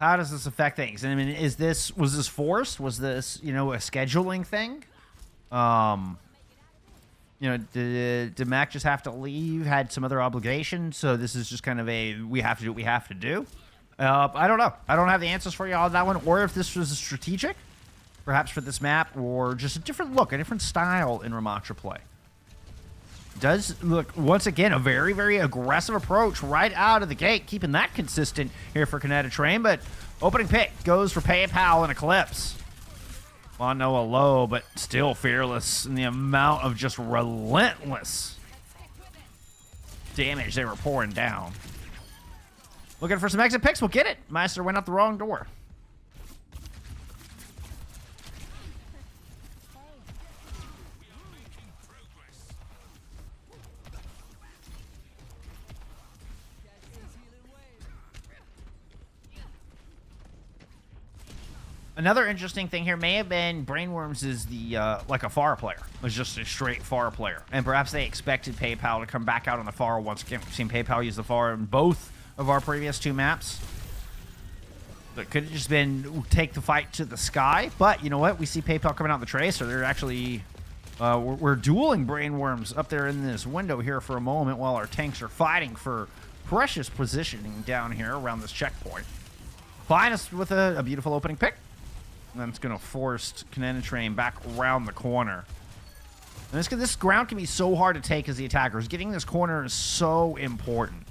How does this affect things? I mean, was this forced? Was this, a scheduling thing? Did Mac just have to leave? Had some other obligation? So this is just kind of we have to do what we have to do? I don't know. I don't have the answers for you on that one, or if this was strategic. Perhaps for this map, or just a different look, a different style in Ramatra play. Does look, once again, a very, very aggressive approach right out of the gate, keeping that consistent here for CanadTrain, but opening pick goes for PayPal and Eclipse. Noah low, but still fearless in the amount of just relentless damage they were pouring down. Looking for some exit picks, we'll get it. Meister went out the wrong door. Another interesting thing here may have been Brainworms is the like a FAR player. It was just a straight FAR player. And perhaps they expected PayPal to come back out on the FAR once again. We've seen PayPal use the FAR in both of our previous 2 maps. So it could have just been take the fight to the sky. But you know what? We see PayPal coming out the tracer. They're actually... we're dueling Brainworms up there in this window here for a moment while our tanks are fighting for precious positioning down here around this checkpoint. Finest with a beautiful opening pick. And then it's going to force CanadTrain back around the corner. And this ground can be so hard to take as the attackers. Getting this corner is so important.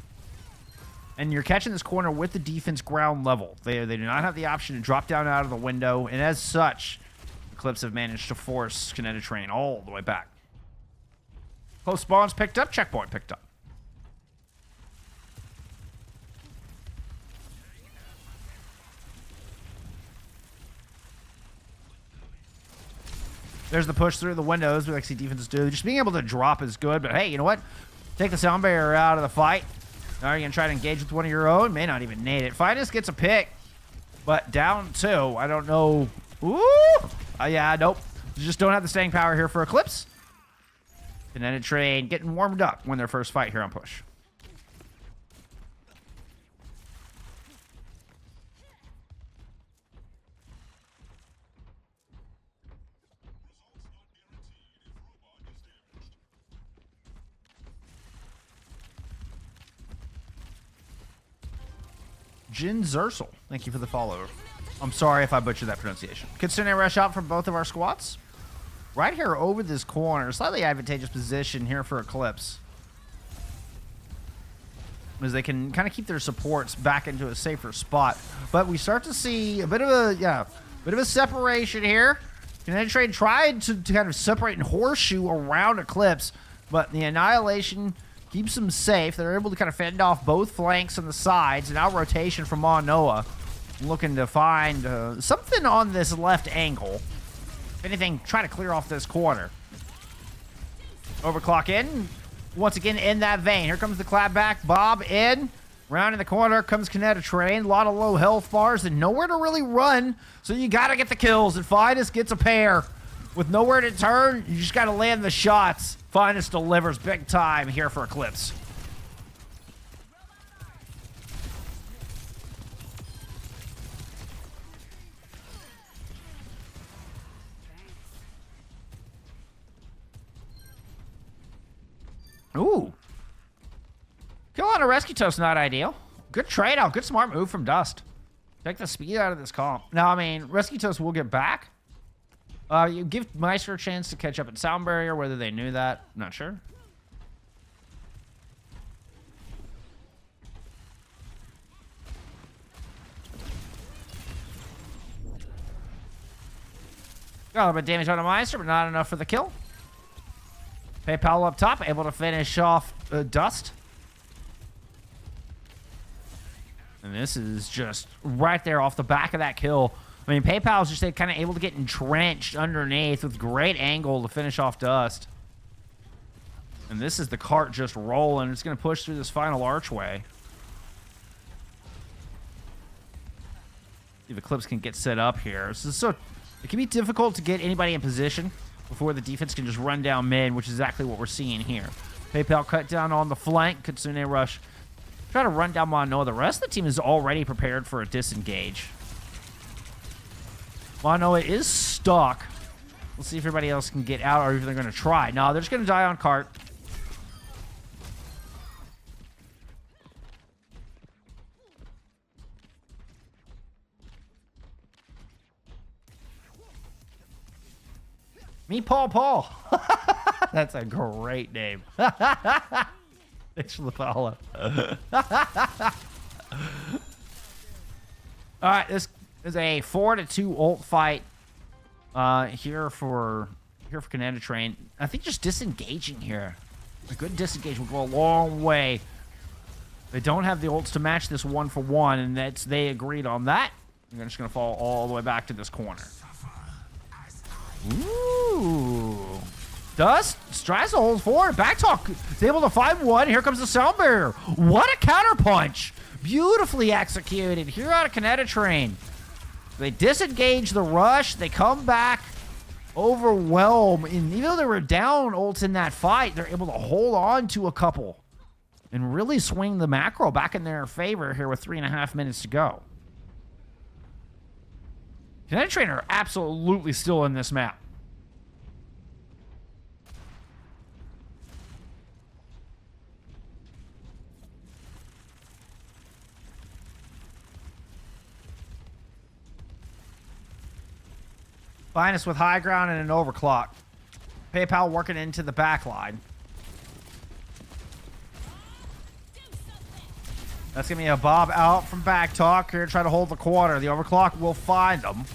And you're catching this corner with the defense ground level. They do not have the option to drop down out of the window. And as such, Eclipse have managed to force CanadTrain all the way back. Close spawns picked up. Checkpoint picked up. There's the push through the windows. We like to see defenses do. Just being able to drop is good, but hey, you know what? Take the sound barrier out of the fight. Now you're going to try to engage with one of your own. May not even need it. Finest gets a pick, but down 2. I don't know. Ooh! Yeah, nope. You just don't have the staying power here for Eclipse. CanadTrain getting warmed up when their first fight here on push. Jin Zerzel. Thank you for the follow. I'm sorry if I butchered that pronunciation. Kitsune rush out from both of our squads. Right here over this corner. Slightly advantageous position here for Eclipse, as they can kind of keep their supports back into a safer spot. But we start to see a bit of a separation here. CanadTrain tried to kind of separate and horseshoe around Eclipse, but the Annihilation keeps them safe. They're able to kind of fend off both flanks and the sides. Now rotation from Manoa, looking to find something on this left angle. If anything, try to clear off this corner. Overclock in. Once again in that vein. Here comes the clapback. Bob in. Round in the corner comes CanadTrain. A lot of low health bars and nowhere to really run. So you got to get the kills. And Finest gets a pair. With nowhere to turn, you just got to land the shots. Finest delivers big time here for Eclipse. Ooh. Kill on a rescue toast, not ideal. Good trade out. Good smart move from Dust. Take the speed out of this comp. Now, I mean, rescue toast will get back. You give Meister a chance to catch up at Sound Barrier, whether they knew that. I'm not sure. Got a little bit of damage on a Meister, but not enough for the kill. PayPal up top, able to finish off Dust. And this is just right there off the back of that kill. I mean, PayPal's just kind of able to get entrenched underneath with great angle to finish off Dust. And this is the cart just rolling. It's going to push through this final archway. See if Eclipse can get set up here. This is so... It can be difficult to get anybody in position before the defense can just run down mid, which is exactly what we're seeing here. PayPal cut down on the flank. Kitsune rush. Try to run down Manoa. The rest of the team is already prepared for a disengage. Manoa is stuck. We'll see if everybody else can get out or if they're going to try. No, they're just going to die on cart. Me, Paul. That's a great name. Thanks for the follow. All right, this is a 4-2 ult fight here for CanadTrain. I think just disengaging here. A good disengage will go a long way. They don't have the ults to match this 1-for-1, and they agreed on that. They're just going to fall all the way back to this corner. Ooh. Dust tries to hold forward. Backtalk is able to find one. Here comes the sound barrier. What a counterpunch. Beautifully executed here out of CanadTrain. They disengage the rush. They come back, overwhelm. And even though they were down ults in that fight, they're able to hold on to a couple and really swing the macro back in their favor here with 3.5 minutes to go. CanadTrain are absolutely still in this map. Finest with high ground and an overclock. PayPal working into the back line. That's going to be a Bob out from back talk here. Try to hold the corner. The overclock will find them.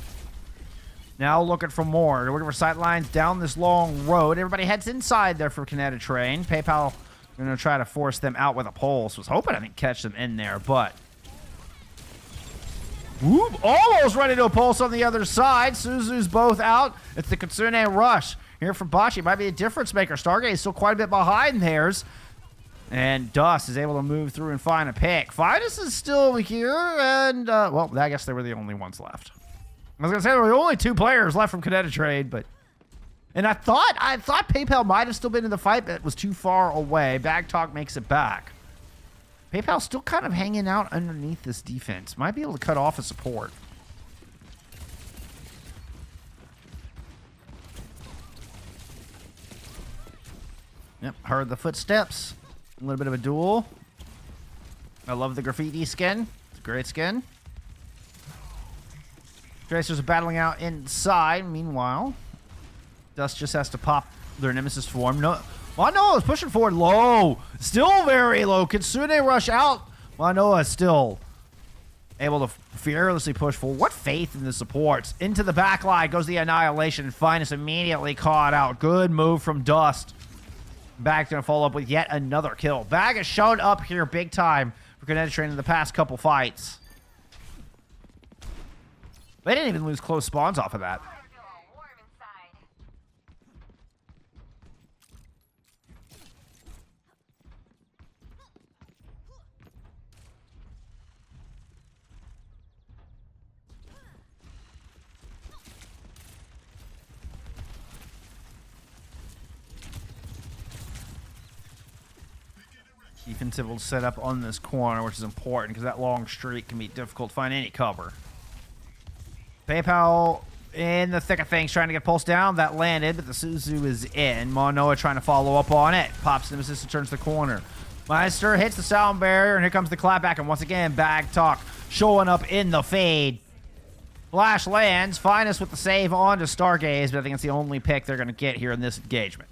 Now looking for more. They're looking for sight lines down this long road. Everybody heads inside there for CanadTrain. PayPal going to try to force them out with a pulse. Was hoping I didn't catch them in there, but... Whoop, almost running into a pulse on the other side. Suzu's both out. It's the Kitsune rush here from Bocce. Might be a difference maker. Stargate is still quite a bit behind theirs. And Dust is able to move through and find a pick. Finest is still here. And, well, I guess they were the only ones left. I was going to say there were only 2 players left from CanadTrain, but... And I thought PayPal might have still been in the fight, but it was too far away. Bagtalk makes it back. PayPal still kind of hanging out underneath this defense. Might be able to cut off a support. Yep, heard the footsteps. A little bit of a duel. I love the graffiti skin. It's Great skin. Tracers are battling out inside. Meanwhile, Dust just has to pop their Nemesis form. No, Manoa is pushing forward low. Still very low. Kitsune rush out. Manoa still able to fearlessly push forward. What faith in the supports. Into the back line goes the Annihilation. Finus immediately caught out. Good move from Dust. Bag's going to follow up with yet another kill. Bag has shown up here big time for CanadTrain in the past couple fights. They didn't even lose close spawns off of that. Defensive will set up on this corner, which is important because that long streak can be difficult to find any cover. PayPal in the thick of things, trying to get pulsed down. That landed, but the Suzu is in. Manoa trying to follow up on it. Pops Nemesis and turns the corner. Meister hits the sound barrier, and here comes the clapback. And once again, Bag Talk showing up in the fade. Flash lands. Finus with the save onto Stargaze, but I think it's the only pick they're going to get here in this engagement.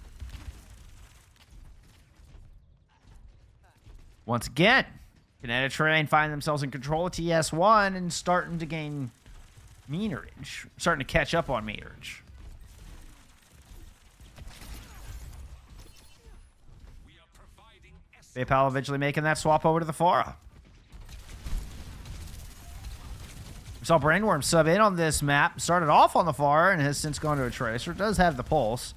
Once again, CanadTrain find themselves in control of TS1 and starting to gain meterage. Starting to catch up on meterage. PayPal eventually making that swap over to the Pharah. We saw Brainworm sub in on this map. Started off on the Pharah and has since gone to a Tracer. Does have the pulse.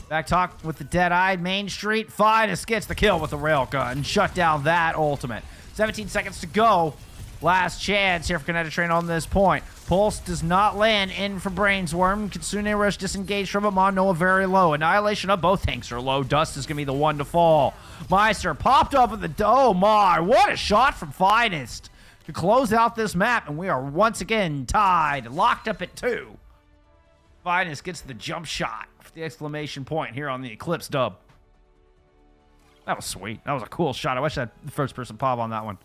Back Talk with the Dead-Eyed Main Street. Finus gets the kill with the railgun. Shut down that ultimate. 17 seconds to go. Last chance here for CanadTrain on this point. Pulse does not land in for Brainsworm. Kitsune Rush disengaged from it. Manoa very low. Annihilation of both tanks are low. Dust is going to be the one to fall. Meister popped up at the... Oh my, what a shot from Finest to close out this map. And we are once again tied. Locked up at 2. Finest gets the jump shot. The exclamation point here on the Eclipse dub. That was sweet. That was a cool shot. I wish I had the first person pop on that one.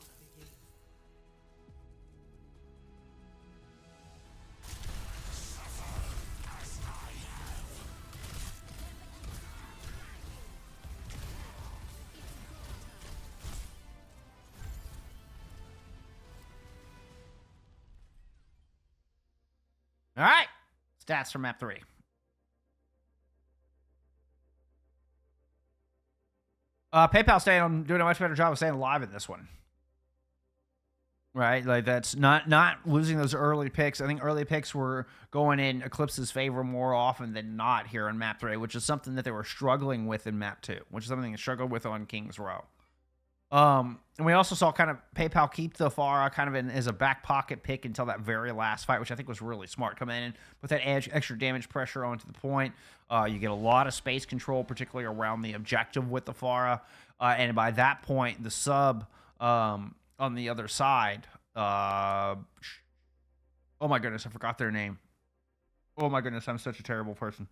All right. Stats from map 3. PayPal doing a much better job of staying alive in this one. Right? Like, that's not losing those early picks. I think early picks were going in Eclipse's favor more often than not here in map 3, which is something that they were struggling with in map 2, which is something they struggled with on King's Row. And we also saw kind of PayPal keep the Pharah kind of as a back pocket pick until that very last fight, which I think was really smart. Come in and put that extra damage pressure onto the point. You get a lot of space control, particularly around the objective with the Pharah. And by that point, the sub on the other side, oh my goodness, I forgot their name. Oh my goodness, I'm such a terrible person.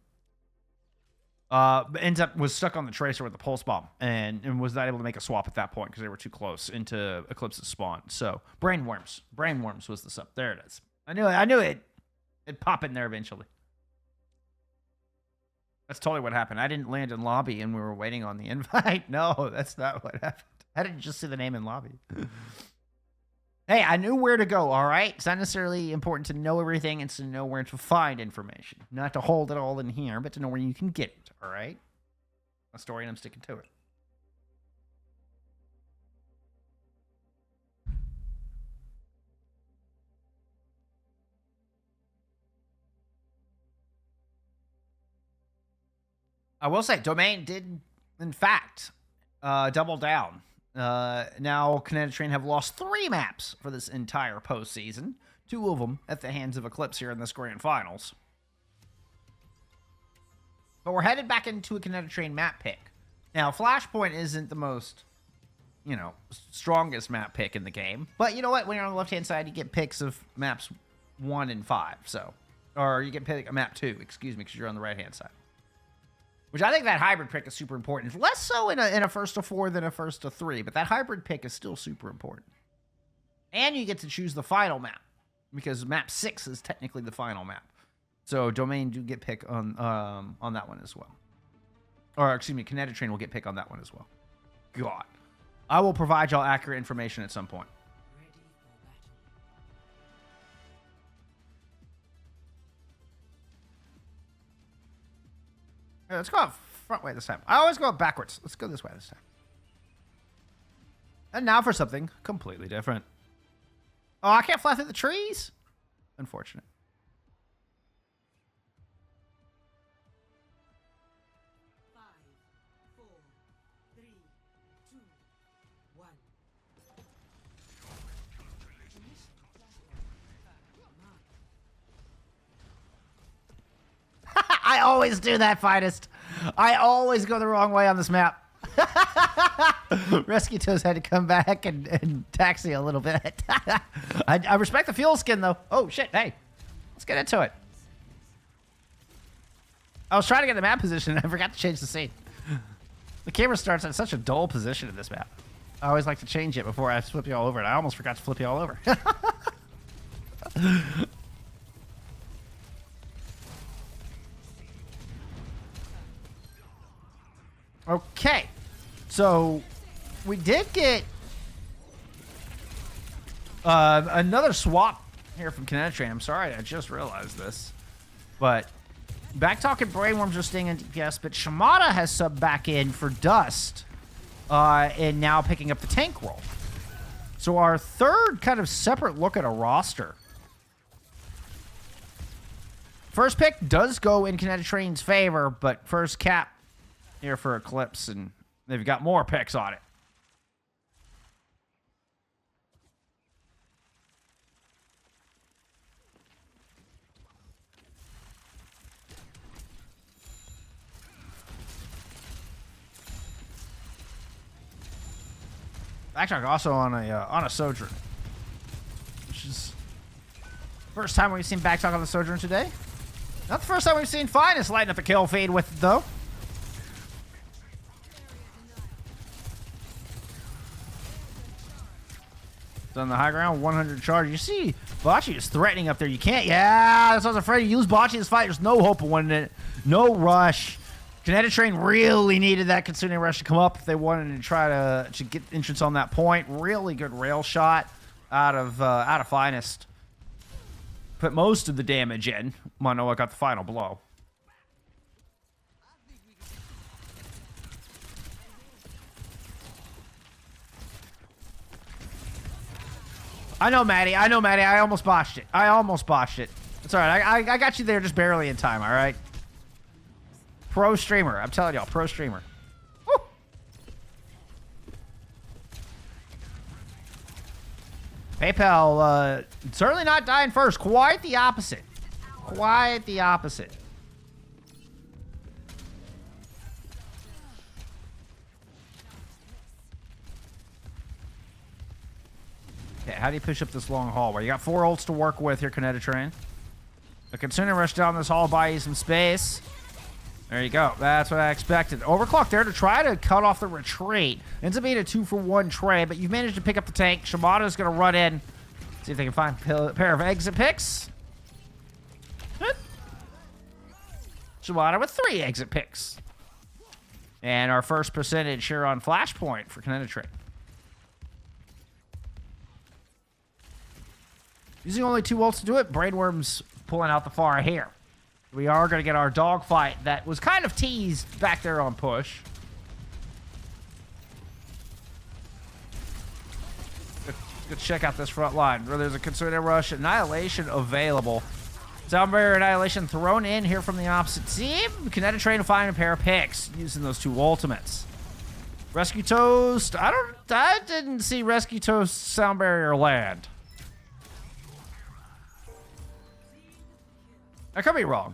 Was stuck on the Tracer with the pulse bomb and was not able to make a swap at that point because they were too close into Eclipse's spawn. So Brainworms was the sub. There it is. I knew it'd pop in there eventually. That's totally what happened. I didn't land in lobby and we were waiting on the invite. No, that's not what happened. I didn't just see the name in lobby. Hey, I knew where to go, all right? It's not necessarily important to know everything. It's to know where to find information. Not to hold it all in here, but to know where you can get it, all right? A story, and I'm sticking to it. I will say, Domain did, in fact, double down. Now, CanadTrain have lost 3 maps for this entire postseason. 2 of them at the hands of Eclipse here in this grand finals. But we're headed back into a CanadTrain map pick. Now, Flashpoint isn't the most, strongest map pick in the game. But you know what? When you're on the left-hand side, you get picks of maps 1 and 5. Or you get pick a map 2, excuse me, because you're on the right-hand side. Which I think that hybrid pick is super important. Less so in a first to 4 than a first to 3, but that hybrid pick is still super important. And you get to choose the final map, because map 6 is technically the final map. So domain do get pick on that one as well. Or excuse me, CanadTrain will get pick on that one as well. God. I will provide y'all accurate information at some point. Ready for battle. Yeah, let's go out front way this time. I always go up backwards. Let's go this way this time. And now for something completely different. Oh, I can't fly through the trees? Unfortunate. Five, four, three, two, one. I always do that, Finest. I always go the wrong way on this map. Rescue Toes had to come back and taxi a little bit. I respect the fuel skin, though. Oh, shit. Hey, let's get into it. I was trying to get the map position, and I forgot to change the scene. The camera starts at such a dull position in this map. I always like to change it before I flip you all over, and I almost forgot to flip you all over. Okay. So, we did get another swap here from CanadTrain. I'm sorry, I just realized this. But Backtalk and Brainworms are staying in DPS, but Shimada has subbed back in for Dust and now picking up the tank role. So our third kind of separate look at a roster. First pick does go in CanadTrain's favor, but first cap here for Eclipse, and they've got more picks on it. Backtrack also on a Sojourn, which is first time we've seen Backtalk on the Sojourn today. Not the first time we've seen Finest lighting up a kill feed with it, though. On the high ground, 100 charge. You see, Bocce is threatening up there. You can't. Yeah, that's what I was afraid. You use Bocce in this fight. There's no hope of winning it. No rush. CanadTrain really needed that Kitsune rush to come up if they wanted to try to get entrance on that point. Really good rail shot out of Finest. Put most of the damage in. Manoa got the final blow. I know, Maddie. I almost botched it. It's all right. I got you there just barely in time, all right? Pro streamer. I'm telling y'all, pro streamer. Woo! PayPal, certainly not dying first. Quite the opposite. Quite the opposite. Okay, how do you push up this long hallway? You got 4 ults to work with here, CanadTrain. The Kitsune rush down this hall, buy you some space. There you go. That's what I expected. Overclock there to try to cut off the retreat. Ends up being a 2-for-1 trade, but you've managed to pick up the tank. Shimada's going to run in. See if they can find a pair of exit picks. Shimada with 3 exit picks. And our first percentage here on Flashpoint for CanadTrain. Using only 2 ults to do it, Brainworms pulling out the far here. We are going to get our dogfight that was kind of teased back there on push. Let's check out this front line. There's a Kitsune rush, Annihilation available. Sound Barrier Annihilation thrown in here from the opposite team. CanadTrain to find a pair of picks using those 2 ultimates. Rescue Toast. I didn't see Rescue Toast Sound Barrier land. I could be wrong.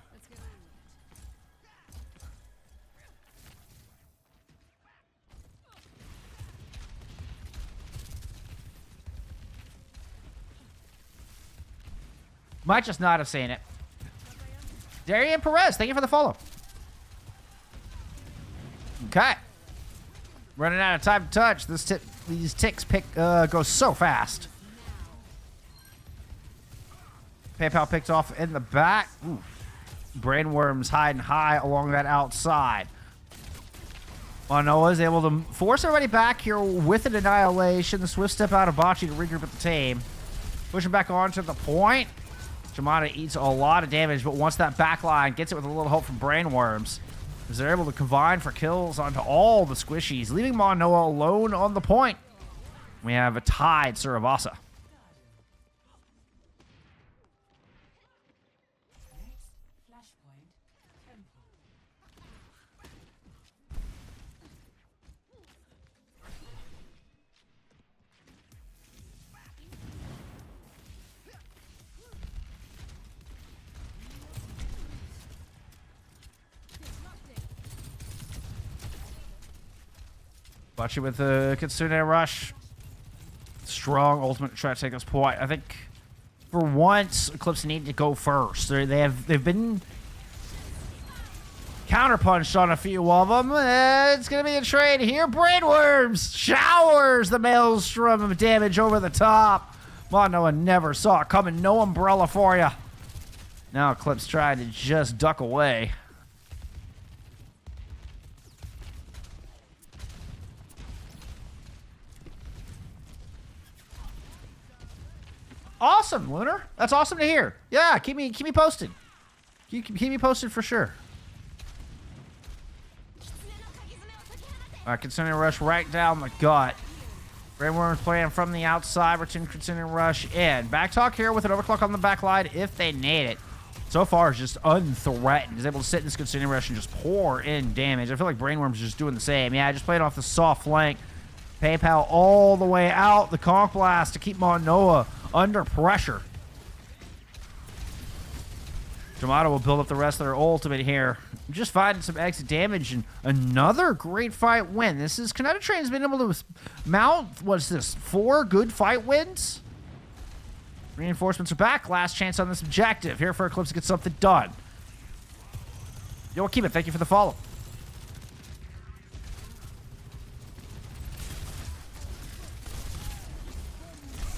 Might just not have seen it. Darian Perez, thank you for the follow. Okay. Running out of time to touch. These ticks go so fast. PayPal picked off in the back. Ooh. Brainworms hiding high along that outside. Manoa is able to force everybody back here with an annihilation. The swift step out of Bocce to regroup at the team. Pushing back onto the point. Jamada eats a lot of damage, but once that back line gets it with a little help from Brainworms, as they're able to combine for kills onto all the squishies, leaving Manoa alone on the point. We have a tied Suravasa. Bocce with the Kitsune Rush. Strong ultimate to try to take this point. I think for once, Eclipse need to go first. They've been counterpunched on a few of them. It's going to be a trade here. Brainworms showers the maelstrom of damage over the top. Manoa never saw it coming. No umbrella for you. Now Eclipse trying to just duck away. Awesome, Lunar. That's awesome to hear. Yeah, keep me posted. Keep me posted for sure. All right, Kitsune Rush right down the gut. Brainworms playing from the outside. Return Kitsune Rush in. Back talk here with an overclock on the back line if they need it. So far, is just unthreatened. Is able to sit in this Kitsune Rush and just pour in damage. I feel like Brainworms is just doing the same. Yeah, just playing off the soft flank. PayPal all the way out. The Conch Blast to keep Manoa under pressure. Jamada will build up the rest of their ultimate here. Just finding some exit damage and another great fight win. This is CanadTrain's been able to mount, what's this, 4 good fight wins? Reinforcements are back. Last chance on this objective. Here for Eclipse to get something done. Yo, keep it. Thank you for the follow.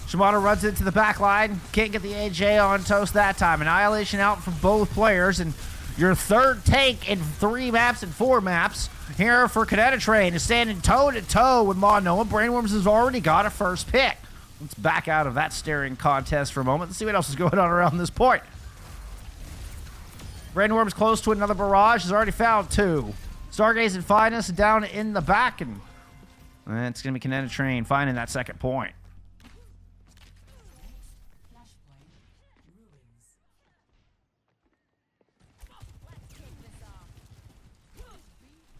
Shimano runs into the back line. Can't get the AJ on toast that time. Annihilation out for both players. And your third take in 3 maps and 4 maps here for CanadTrain is standing toe-to-toe with Manoa. Brainworms has already got a first pick. Let's back out of that staring contest for a moment and see what else is going on around this point. Brainworms close to another barrage. Has already found 2. Stargaze and Finest down in the back. And it's going to be CanadTrain finding that second point.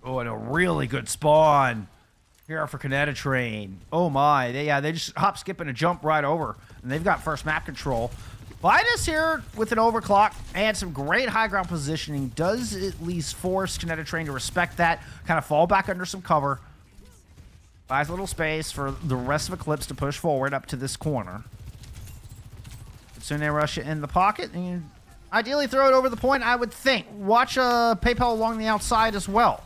Oh, and a really good spawn here for CanadTrain. Oh my, they just hop, skip, and a jump right over, and they've got first map control. Linus here with an overclock and some great high ground positioning does at least force CanadTrain to respect that, kind of fall back under some cover. Buys a little space for the rest of Eclipse to push forward up to this corner. Soon they rush it in the pocket, and ideally throw it over the point, I would think. Watch PayPal along the outside as well.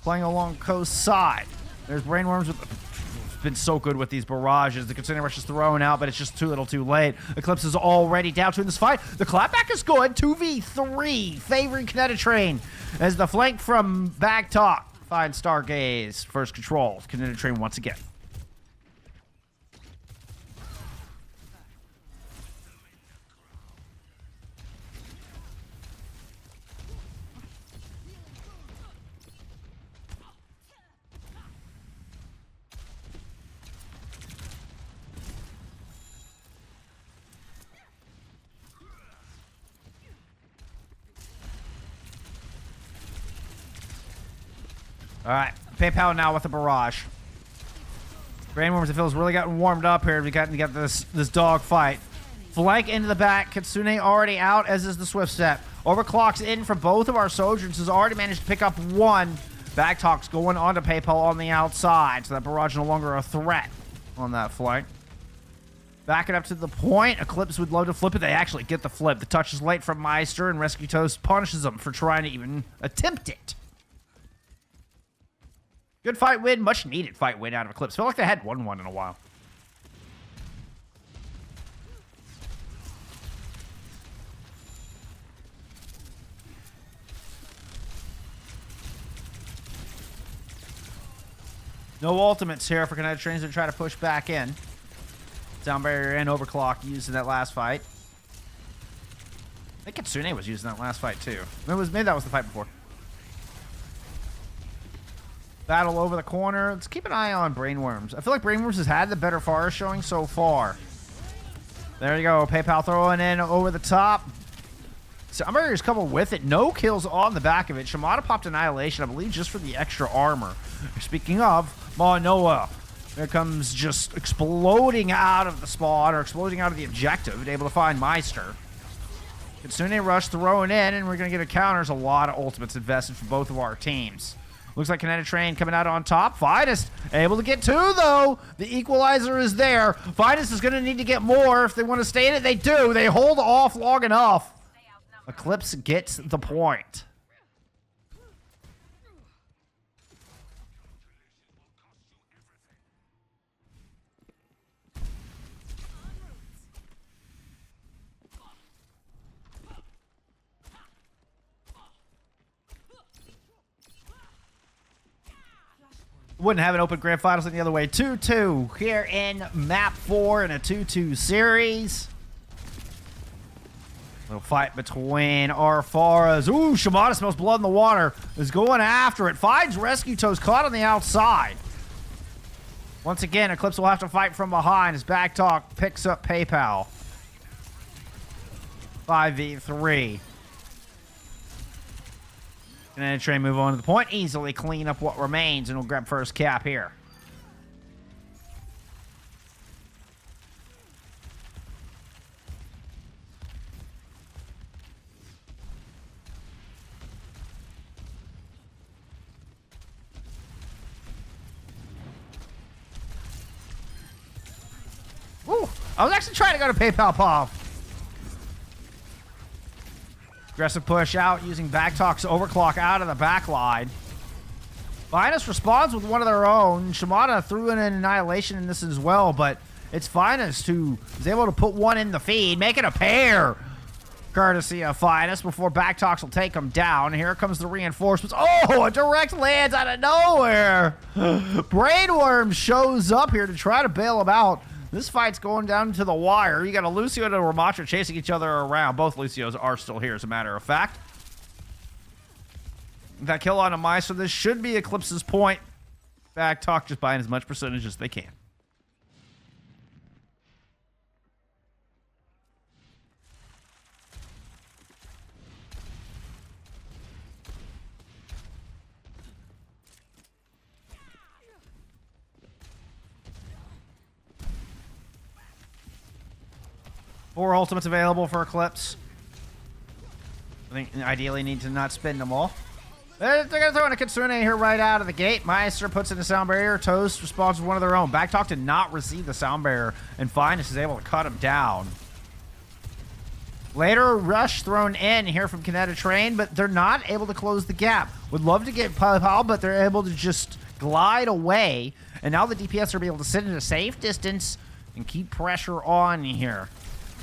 Playing along coast side. There's Brainworms. It's been so good with these barrages. The Kitsune Rush is thrown out, but it's just too little too late. Eclipse is already down to in this fight. The clapback is good. 2v3 favoring CanadTrain as the flank from back talk finds Stargaze. First control. CanadTrain once again. All right, PayPal now with a barrage. Brainworms, it feels really gotten warmed up here. We got this dog fight. Flank into the back. Kitsune already out, as is the swift step. Overclocks in for both of our soldiers. Has already managed to pick up 1. Backtalk's going on to PayPal on the outside, so that barrage no longer a threat on that flank. Backing up to the point. Eclipse would love to flip it. They actually get the flip. The touch is late from Meister, and Rescue Toast punishes them for trying to even attempt it. Good fight win. Much needed fight win out of Eclipse. Felt like they had won one in a while. No ultimates here for CanadTrain to try to push back in. Sound barrier and overclock used in that last fight. I think Kitsune was using that last fight too. Maybe that was the fight before. Battle over the corner. Let's keep an eye on Brainworms. I feel like Brainworms has had the better forest showing so far. There you go. PayPal throwing in over the top. Sound barrier's coupled with it. No kills on the back of it. Shimada popped Annihilation, I believe, just for the extra armor. Speaking of, Manoa. There comes just exploding out of the spawn, or exploding out of the objective, and able to find Meister. Kitsune Rush throwing in, and we're going to get a counter. There's a lot of ultimates invested for both of our teams. Looks like CanadTrain coming out on top. Finest able to get two, though. The equalizer is there. Finest is going to need to get more if they want to stay in it. They do. They hold off long enough. Eclipse gets the point. Wouldn't have an open grand finals any other way. 2-2 here in map 4 in a 2-2 series. Little fight between our Faras. Ooh, Shimada smells blood in the water. Is going after it. Finds Rescue Toes caught on the outside. Once again, Eclipse will have to fight from behind as Backtalk picks up PayPal. 5v3. CanadTrain move on to the point, easily clean up what remains, and we'll grab first cap here. Ooh, I was actually trying to go to PayPal Paw. Aggressive push out using Backtalk's overclock out of the back line. Finest responds with one of their own. Shimada threw in an Annihilation in this as well, but it's Finest who is able to put one in the feed, making a pair. Courtesy of Finest before Backtalks will take him down. Here comes the reinforcements. Oh, a direct lands out of nowhere. Brainworm shows up here to try to bail him out. This fight's going down to the wire. You got a Lucio and a Ramatra chasing each other around. Both Lucios are still here, as a matter of fact. That kill on a Meister. This should be Eclipse's point. Backtalk just buying as much percentage as they can. Four ultimates available for Eclipse. I think ideally need to not spend them all. They're going to throw in a Kitsune here right out of the gate. Meister puts in the sound barrier. Toast responds with one of their own. Backtalk did not receive the sound barrier, and Finest is able to cut him down. Later, rush thrown in here from CanadTrain, but they're not able to close the gap. Would love to get PayPal, but they're able to just glide away. And now the DPS are able to sit in a safe distance and keep pressure on here.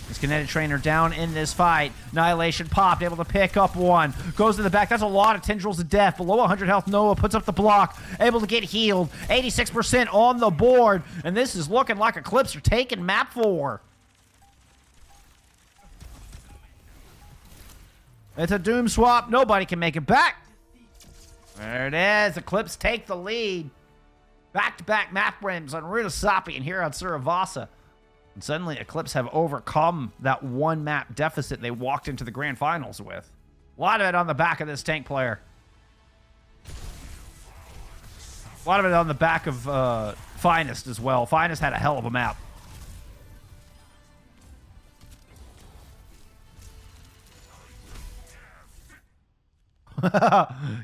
This CanadTrain are down in this fight. Annihilation popped, able to pick up one. Goes to the back. That's a lot of tendrils of death. Below 100 health, Noah puts up the block. Able to get healed. 86% on the board. And this is looking like Eclipse are taking map 4. It's a doom swap. Nobody can make it back. There it is. Eclipse take the lead. Back-to-back map wins on Rudasapi and here on Suravasa. And suddenly Eclipse have overcome that one map deficit they walked into the grand finals with. A lot of it on the back of this tank player. A lot of it on the back of Finest as well. Finest had a hell of a map.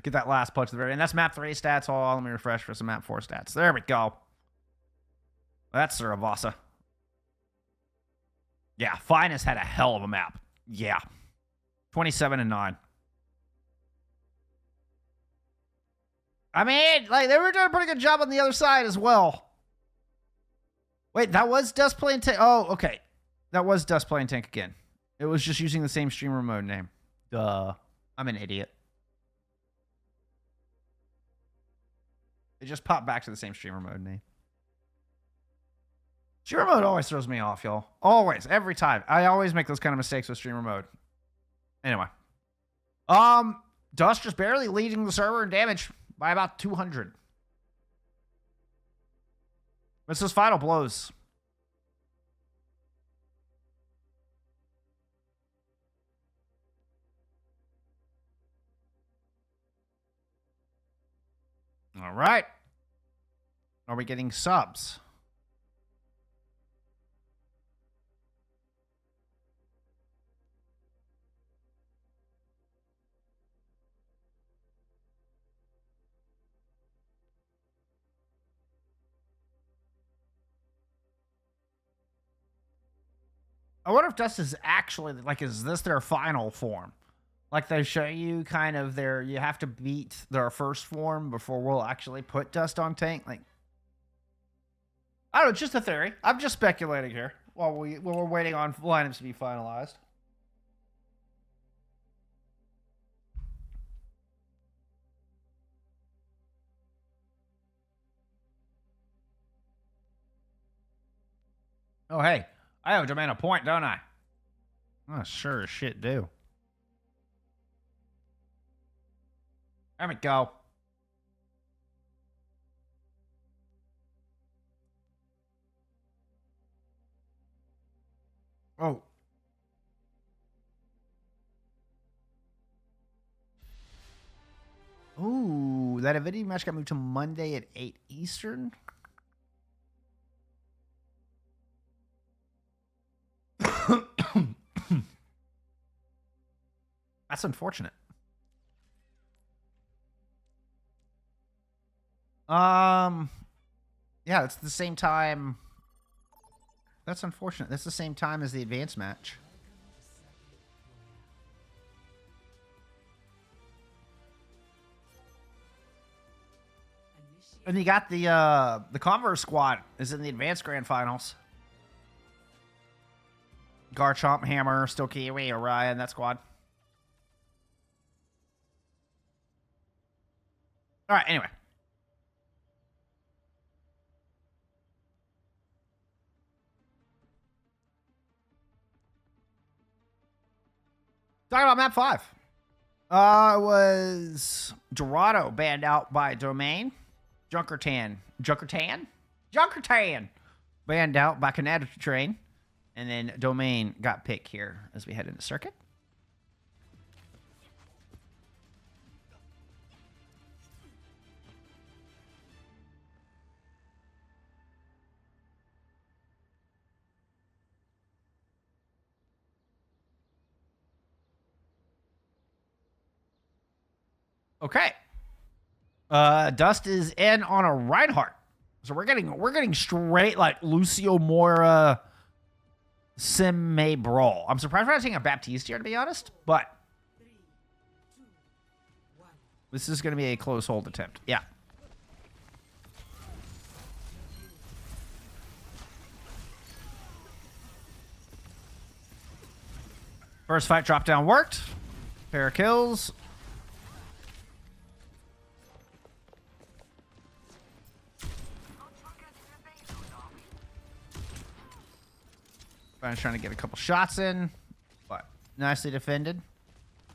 Get that last punch at the very end. That's map 3 stats. Oh, let me refresh for some map 4 stats. There we go. That's Suravasa. Yeah, Finest had a hell of a map. Yeah. 27-9. I mean, like, they were doing a pretty good job on the other side as well. Wait, that was Dust playing Tank. Oh, okay. That was Dust playing Tank again. It was just using the same streamer mode name. Duh. I'm an idiot. It just popped back to the same streamer mode name. Streamer mode always throws me off, y'all. Always. Every time. I always make those kind of mistakes with streamer mode. Anyway. Dust just barely leading the server in damage by about 200. It's those final blows. All right. Are we getting subs? I wonder if Dust is actually, like, is this their final form? Like, they show you kind of their, you have to beat their first form before we'll actually put Dust on tank. Like, I don't know, just a theory. I'm just speculating here while we're waiting on lineups to be finalized. Oh, hey, I have a demand a point, don't I? Oh, sure as shit do. There we go. Oh. Ooh, that Avidity match got moved to Monday at 8 Eastern. That's unfortunate. Yeah, it's the same time. That's unfortunate. That's the same time as the advanced match. And you got the Converse squad is in the advanced grand finals. Garchomp, Hammer, Still Kiwi, Orion, that squad. All right, anyway. Talking about map 5. It was Dorado banned out by Domain. Junkertan banned out by CanadTrain. And then Domain got picked here as we head into circuit. Okay. Dust is in on a Reinhardt. So we're getting straight like Lucio Mora Sim May brawl. I'm surprised we're not seeing a Baptiste here, to be honest, but this is going to be a close hold attempt. Yeah. First fight drop down worked. Pair of kills. Trying to get a couple shots in, but nicely defended.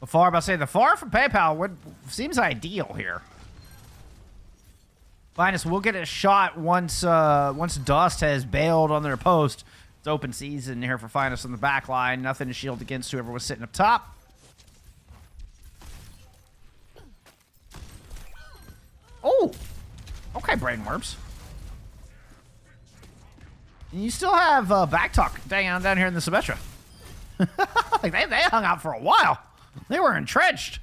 The far, about to say the far from PayPal seems ideal here. Finest will get a shot once Dust has bailed on their post. It's open season here for Finest on the back line. Nothing to shield against whoever was sitting up top. Oh, okay, Brainworms. And you still have Backtalk down here in the Symmetra. Like they hung out for a while. They were entrenched.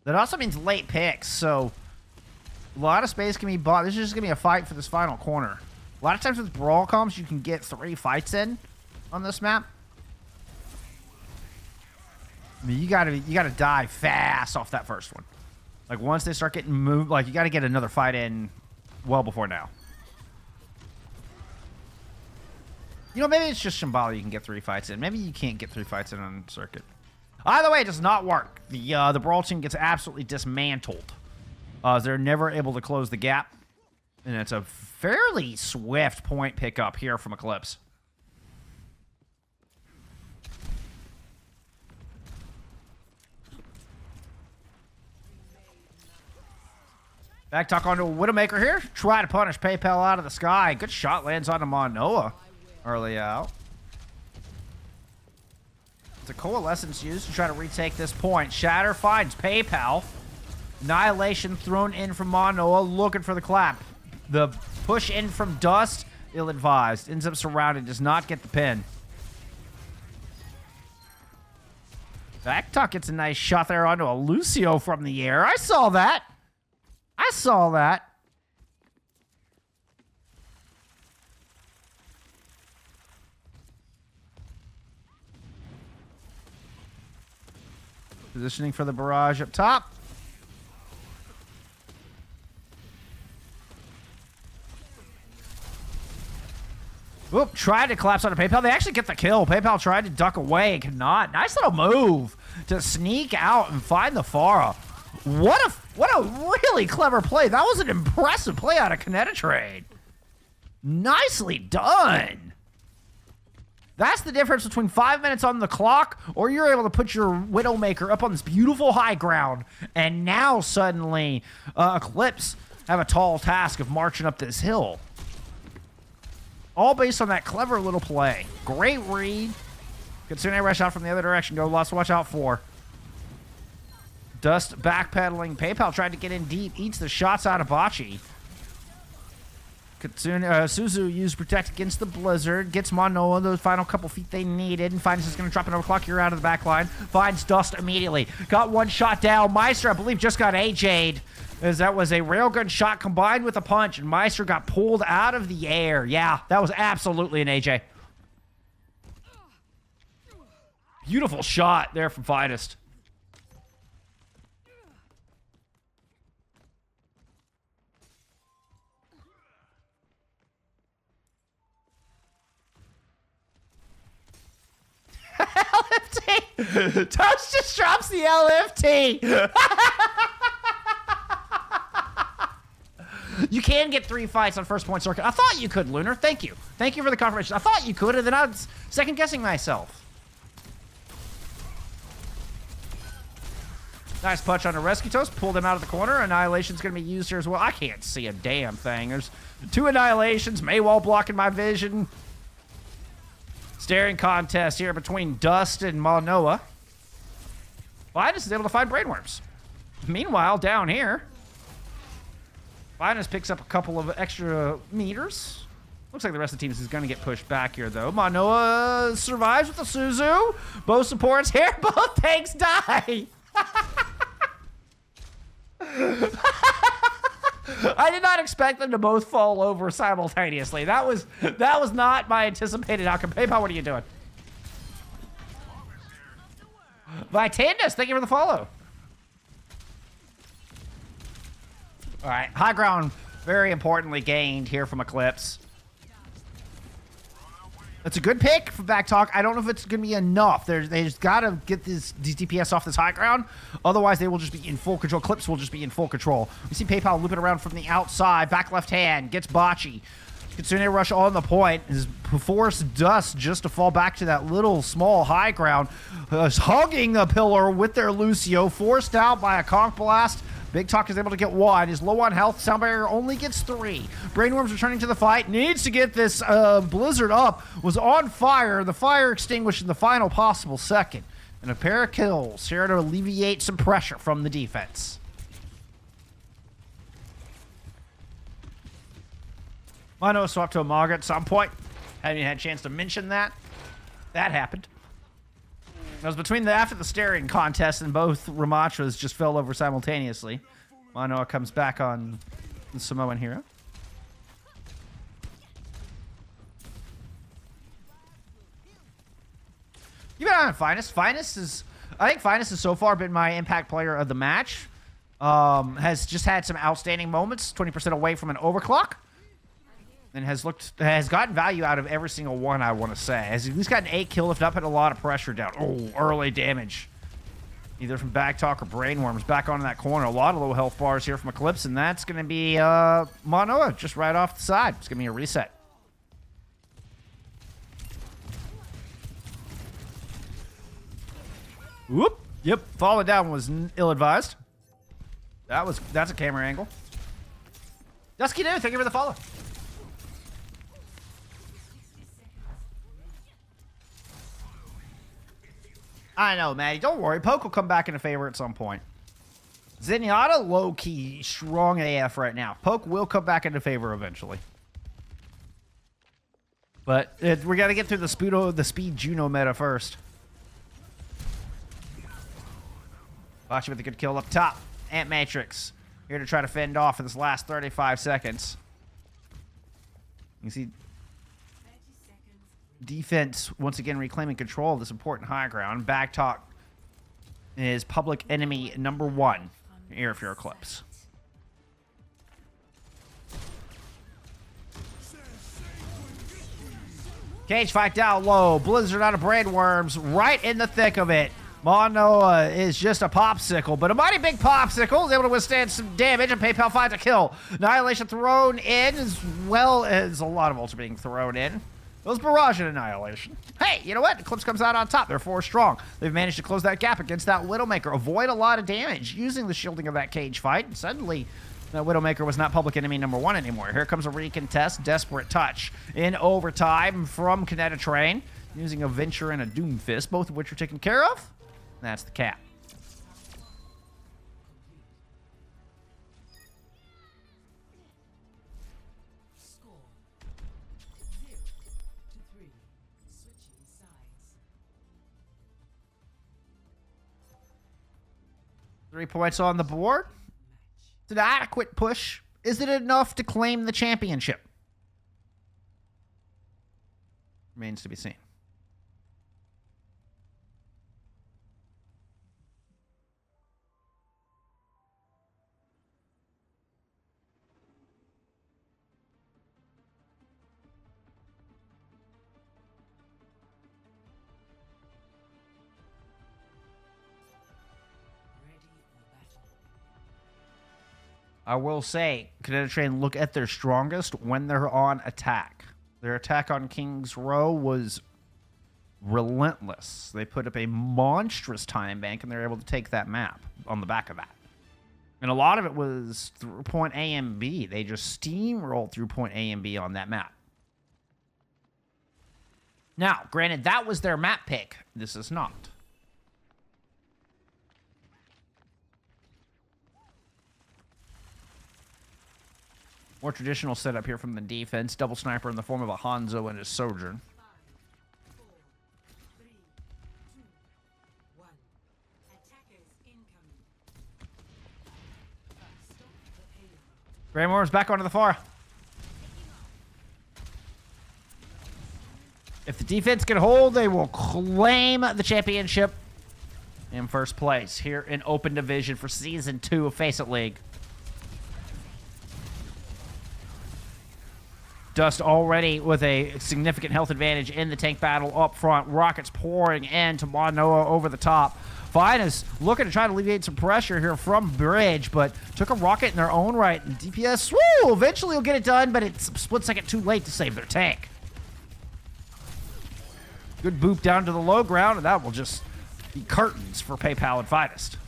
That also means late picks, so a lot of space can be bought. This is just going to be a fight for this final corner. A lot of times with Brawl comps, you can get 3 fights in on this map. I mean, you gotta die fast off that first one. Like once they start getting moved, like you gotta get another fight in well before now. You know, maybe it's just Shambhala you can get 3 fights in. Maybe you can't get 3 fights in on circuit. Either way, it does not work. The Brawl team gets absolutely dismantled. They're never able to close the gap. And it's a fairly swift point pickup here from Eclipse. Back talk onto a Widowmaker here. Try to punish PayPal out of the sky. Good shot lands onto Manoa early out. It's a Coalescence used to try to retake this point. Shatter finds PayPal. Annihilation thrown in from Manoa, looking for the clap. The push in from Dust, ill-advised. Ends up surrounded, does not get the pin. Backtalk gets a nice shot there onto a Lucio from the air. I saw that. I saw that. Positioning for the barrage up top. Oop, tried to collapse onto PayPal. They actually get the kill. PayPal tried to duck away. Could not. Nice little move to sneak out and find the Pharah. What a really clever play. That was an impressive play out of CanadTrain. Nicely done. That's the difference between 5 minutes on the clock, or you're able to put your Widowmaker up on this beautiful high ground, and now suddenly Eclipse have a tall task of marching up this hill. All based on that clever little play. Great read. Kitsune rush out from the other direction. Go lots to watch out for. Dust backpedaling. PayPal tried to get in deep. Eats the shots out of Bocce. Kitsune, Suzu used Protect against the Blizzard. Gets Manoa those final couple feet they needed. And finds is going to drop an overclock here out of the back line. Finds Dust immediately. Got one shot down. Meister, I believe, just got AJ'd. As that was a railgun shot combined with a punch. And Meister got pulled out of the air. Yeah, that was absolutely an AJ. Beautiful shot there from Finest. LFT! Toast just drops the LFT! You can get 3 fights on first point circuit. I thought you could, Lunar. Thank you. Thank you for the confirmation. I thought you could, and then I was second-guessing myself. Nice punch on a Rescue Toast. Pulled him out of the corner. Annihilation's going to be used here as well. I can't see a damn thing. There's 2 Annihilations. Maywall blocking my vision. Staring contest here between Dust and Manoa. Finest is able to find Brainworms. Meanwhile, down here, Finest picks up a couple of extra meters. Looks like the rest of the team is going to get pushed back here, though. Manoa survives with the Suzu. Both supports here. Both tanks die. I did not expect them to both fall over simultaneously. That was not my anticipated outcome. PayPal, what are you doing? Vitandus, thank you for the follow. All right, high ground, very importantly gained here from Eclipse. It's a good pick for Backtalk. I don't know if it's going to be enough. They just got to get these DPS off this high ground. Otherwise, they will just be in full control. Eclipse will just be in full control. We see PayPal looping around from the outside. Back left hand. Gets Bocce. Kitsune rush on the point. Is forced Dust just to fall back to that little small high ground. Hugging a pillar with their Lucio. Forced out by a Conch Blast. Big Talk is able to get 1. He's low on health. Sound Barrier only gets 3. Brainworms returning to the fight. Needs to get this Blizzard up. Was on fire. The fire extinguished in the final possible second. And a pair of kills here to alleviate some pressure from the defense. Mano swapped to a Maga at some point. Haven't even had a chance to mention that. That happened. It was between after the staring contest and both Ramachas just fell over simultaneously. Manoa comes back on the Samoan hero. You've been on Finest. I think Finest has so far been my impact player of the match. Has just had some outstanding moments. 20% away from an overclock. and has gotten value out of every single one, I want to say. Has at least gotten 8 kill lift up, put a lot of pressure down. Oh, early damage. Either from Backtalk or Brainworms. Back onto that corner. A lot of low health bars here from Eclipse, and that's going to be Manoa just right off the side. It's going to be a reset. Whoop. Yep. Falling down was ill-advised. That's a camera angle. Dusky Dude, thank you for the follow. I know, Maddie. Don't worry. Poke will come back into favor at some point. Zenyatta, low-key, strong AF right now. Poke will come back into favor eventually. But we got to get through the speed Juno meta first. Bachi with a good kill up top. Ant Matrix here to try to fend off for this last 35 seconds. You can see defense once again reclaiming control of this important high ground. Backtalk is public enemy number 1 here if you're Eclipse. Cage fight down low. Blizzard out of Brainworms right in the thick of it. Manoa is just a popsicle, but a mighty big popsicle is able to withstand some damage, and PayPal finds a kill. Annihilation thrown in, as well as a lot of ults being thrown in. It was Barrage and Annihilation. Hey, you know what? Eclipse comes out on top. They're 4 strong. They've managed to close that gap against that Widowmaker, avoid a lot of damage using the shielding of that cage fight. And suddenly, that Widowmaker was not public enemy number 1 anymore. Here comes a recontest. Desperate touch in overtime from CanadTrain, using a Venture and a Doomfist, both of which are taken care of. That's the cap. Score 0-3. Switching sides. 3 points on the board. It's an adequate push. Is it enough to claim the championship? Remains to be seen. I will say, CanadTrain look at their strongest when they're on attack. Their attack on King's Row was relentless. They put up a monstrous time bank, and they're able to take that map on the back of that. And a lot of it was through point A and B. They just steamrolled through point A and B on that map. Now, granted, that was their map pick. This is not. More traditional setup here from the defense. Double sniper in the form of a Hanzo and a Sojourn. 5, 4, 3, 2, 1. Attackers incoming. Stop the payload. Greymore's back onto the far. If the defense can hold, they will claim the championship in first place here in Open Division for Season 2 of FACEIT League. Dust already with a significant health advantage in the tank battle up front. Rockets pouring into Manoa over the top. Fine is looking to try to alleviate some pressure here from Bridge, but took a rocket in their own right. And DPS, woo, eventually will get it done, but it's a split second too late to save their tank. Good boop down to the low ground, and that will just be curtains for PayPal and Finest.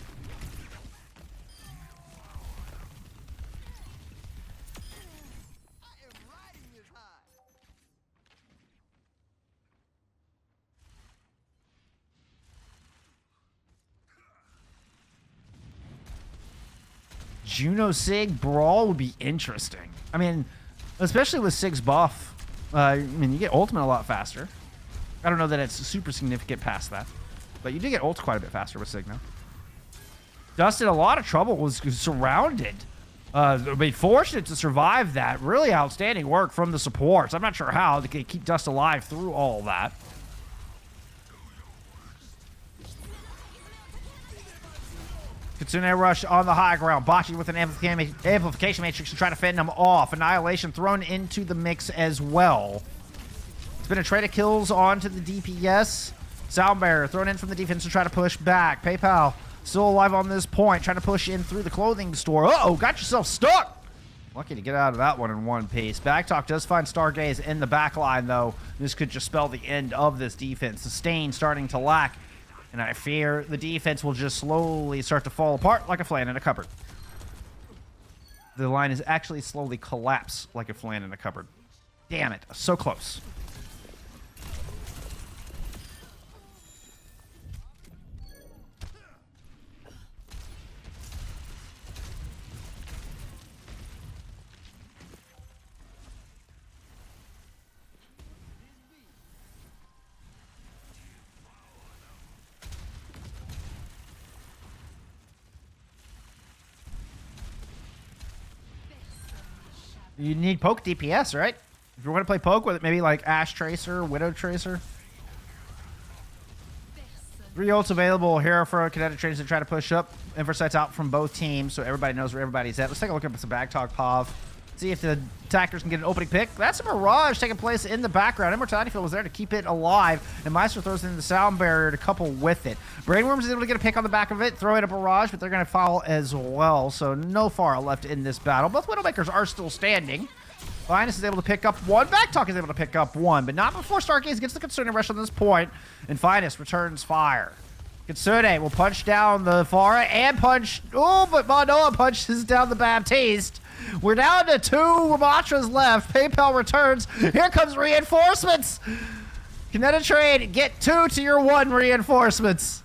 Juno Sig Brawl would be interesting. I mean, especially with Sig's buff. I mean, you get ultimate a lot faster. I don't know that it's super significant past that, but you do get ult quite a bit faster with Sig now. Dust in a lot of trouble, was surrounded. Be fortunate to survive that. Really outstanding work from the supports. I'm not sure how they can keep Dust alive through all that. Kitsune Rush on the high ground. Bocce with an amplification matrix to try to fend them off. Annihilation thrown into the mix as well. It's been a trade of kills onto the DPS. Sound Barrier thrown in from the defense to try to push back. PayPal still alive on this point, trying to push in through the clothing store. Uh-oh, got yourself stuck. Lucky to get out of that one in one piece. Backtalk does find Stargaze in the back line, though. This could just spell the end of this defense. Sustain starting to lack, and I fear the defense will just slowly start to fall apart like a flan in a cupboard. The line is actually slowly collapse like a flan in a cupboard. Damn it, so close. You need poke DPS, right? If you want to play poke with it, maybe like Ash Tracer, Widow Tracer. 3 ults available here for CanadTrain to try to push up. Inversights out from both teams, so everybody knows where everybody's at. Let's take a look at some Backtalk Pov. See if the attackers can get an opening pick. That's a Mirage taking place in the background. Immortality Field was there to keep it alive, and Meister throws in the Sound Barrier to couple with it. Brainworms is able to get a pick on the back of it, throw in a barrage, but they're going to foul as well, so no far left in this battle. Both Widowmakers are still standing. Finest is able to pick up one. Backtalk is able to pick up one, but not before Stargaze gets the Kitsune Rush on this point, and Finest returns fire. Kitsune will punch down the Pharah and punch... Oh, but Manoa punches down the Baptiste. We're down to 2 Ramatras left. PayPal returns. Here comes reinforcements. CanadTrain, get 2 to your 1 reinforcements.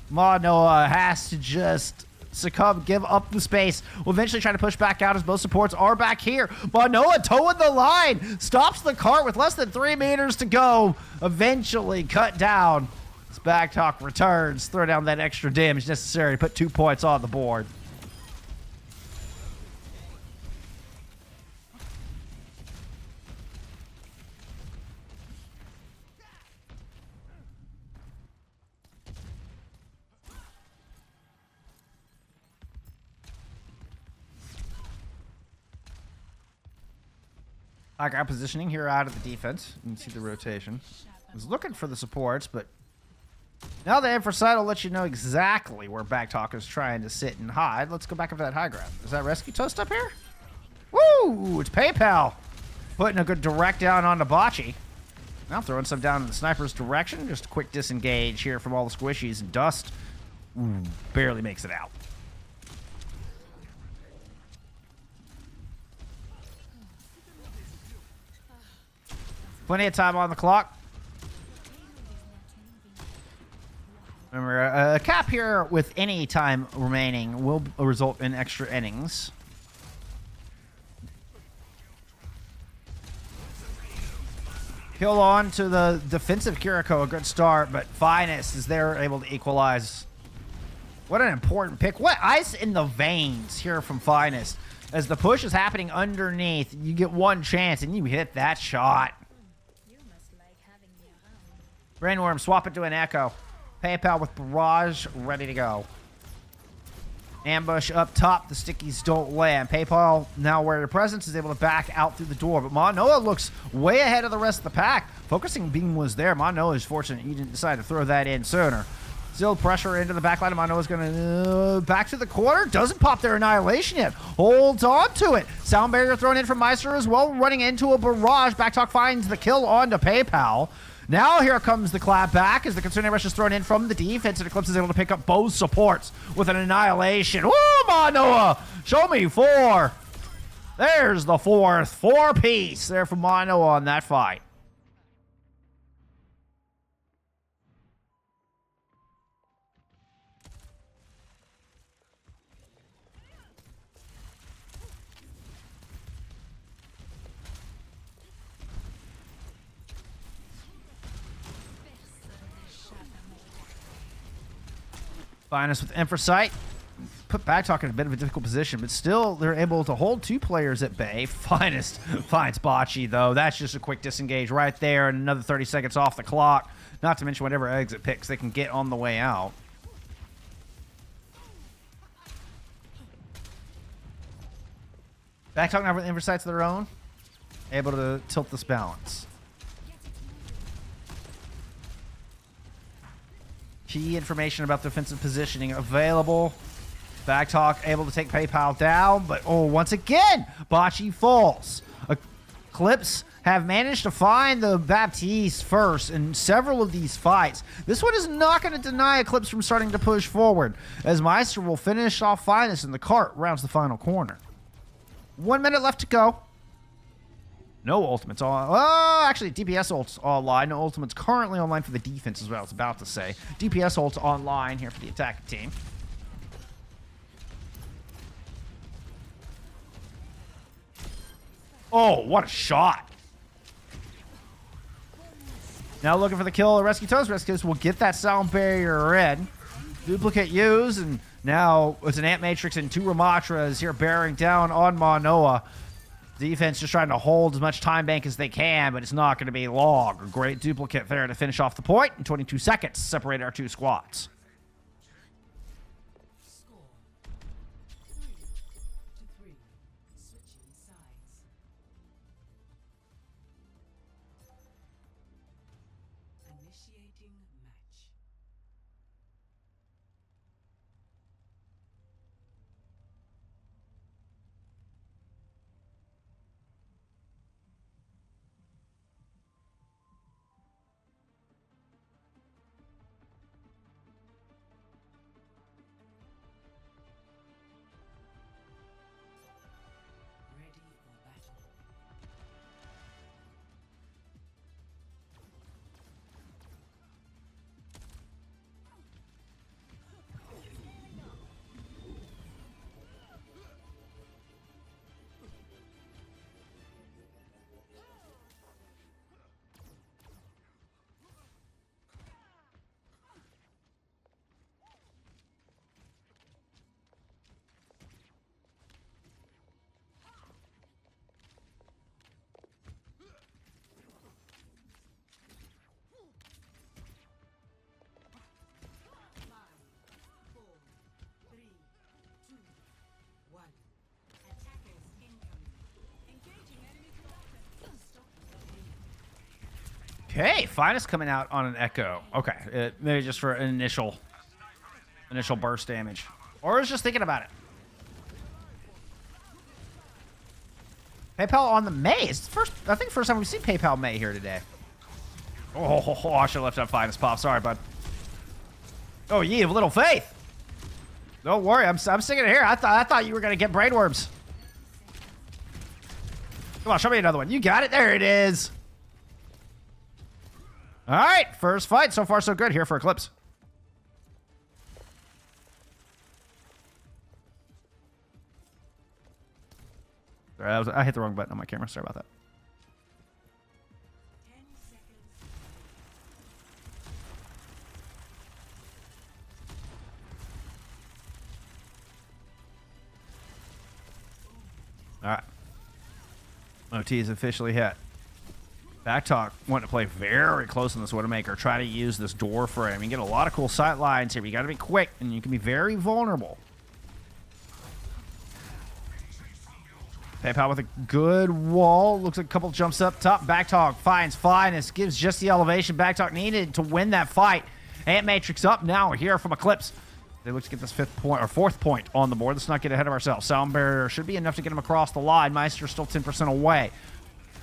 Manoa has to just succumb, give up the space. Will eventually try to push back out as both supports are back here. Manoa towing the line. Stops the cart with less than 3 meters to go. Eventually cut down. As Backtalk returns. Throw down that extra damage necessary to put 2 points on the board. High ground positioning here out of the defense. You can see the rotation. I was looking for the supports, but now the FACEIT will let you know exactly where Backtalk is trying to sit and hide. Let's go back up to that high ground. Is that Rescue Toast up here? Woo! It's PayPal putting a good direct down on the Bocce. Now throwing some down in the sniper's direction. Just a quick disengage here from all the squishies. Dust barely makes it out. Plenty of time on the clock. Remember, a cap here with any time remaining will result in extra innings. Kill on to the defensive Kiriko, a good start, but Finest is there able to equalize. What an important pick. What ice in the veins here from Finest. As the push is happening underneath, you get one chance and you hit that shot. Brainworm, swap it to an Echo. PayPal with Barrage ready to go. Ambush up top. The stickies don't land. PayPal, now where your presence, is able to back out through the door. But Manoa looks way ahead of the rest of the pack. Focusing beam was there. Manoa is fortunate he didn't decide to throw that in sooner. Still pressure into the back line. Manoa's going to back to the corner. Doesn't pop their Annihilation yet. Holds on to it. Sound Barrier thrown in from Meister as well. Running into a Barrage. Backtalk finds the kill onto PayPal. Now here comes the clap back as the Kitsune Rush is thrown in from the defense, and Eclipse is able to pick up both supports with an Annihilation. Woo, Manoa! Show me 4. There's the 4th. 4-piece there from Manoa on that fight. Finest with FACEIT. Put Backtalk in a bit of a difficult position, but still they're able to hold 2 players at bay. Finest finds Bocce, though. That's just a quick disengage right there, and another 30 seconds off the clock. Not to mention whatever exit picks they can get on the way out. Backtalk now with inversights of their own. Able to tilt this balance. Key information about defensive positioning available. Backtalk able to take PayPal down, but once again, Bocce falls. Eclipse have managed to find the Baptiste first in several of these fights. This one is not going to deny Eclipse from starting to push forward, as Meister will finish off Finest and the cart rounds the final corner. 1 minute left to go. No ultimates on. Oh, actually, DPS ult's online. No ultimates currently online for the defense, is what I was about to say. DPS ult's online here for the attacking team. Oh, what a shot. Now looking for the kill of Rescue Toast. Rescue Toast will get that sound barrier in. Duplicate used, and now it's an Ant Matrix and 2 Ramatras here bearing down on Manoa. Defense just trying to hold as much time bank as they can, but it's not going to be long. A great duplicate there to finish off the point in 22 seconds. Separate our 2 squads. Score 3-3. Switching sides. Initiating match. Ready for battle. Five, four, three, two, one. Attackers incoming. Engaging enemy combatant. Stop the pain. Okay, Finest coming out on an Echo. Okay, maybe just for an initial burst damage. Or I was just thinking about it. PayPal on the May. It's the first, I think first time we've seen PayPal May here today. Oh, I should have left out Finest pop. Sorry, bud. Oh, ye of little faith. Don't worry, I'm sticking it here. I thought you were gonna get brainworms. Come on, show me another one. You got it. There it is. All right, first fight. So far, so good here for Eclipse. Sorry, I hit the wrong button on my camera. Sorry about that. 10 seconds. All right. OT is officially hit. Backtalk wanting to play very close on this Widowmaker. Try to use this door frame. You get a lot of cool sight lines here. But you got to be quick, and you can be very vulnerable. PayPal with a good wall. Looks like a couple jumps up top. Backtalk finds Finest. Gives just the elevation Backtalk needed to win that fight. Ant Matrix up now here from Eclipse. They look to get this 5th point or 4th point on the board. Let's not get ahead of ourselves. Sound barrier should be enough to get him across the line. Meister's still 10% away.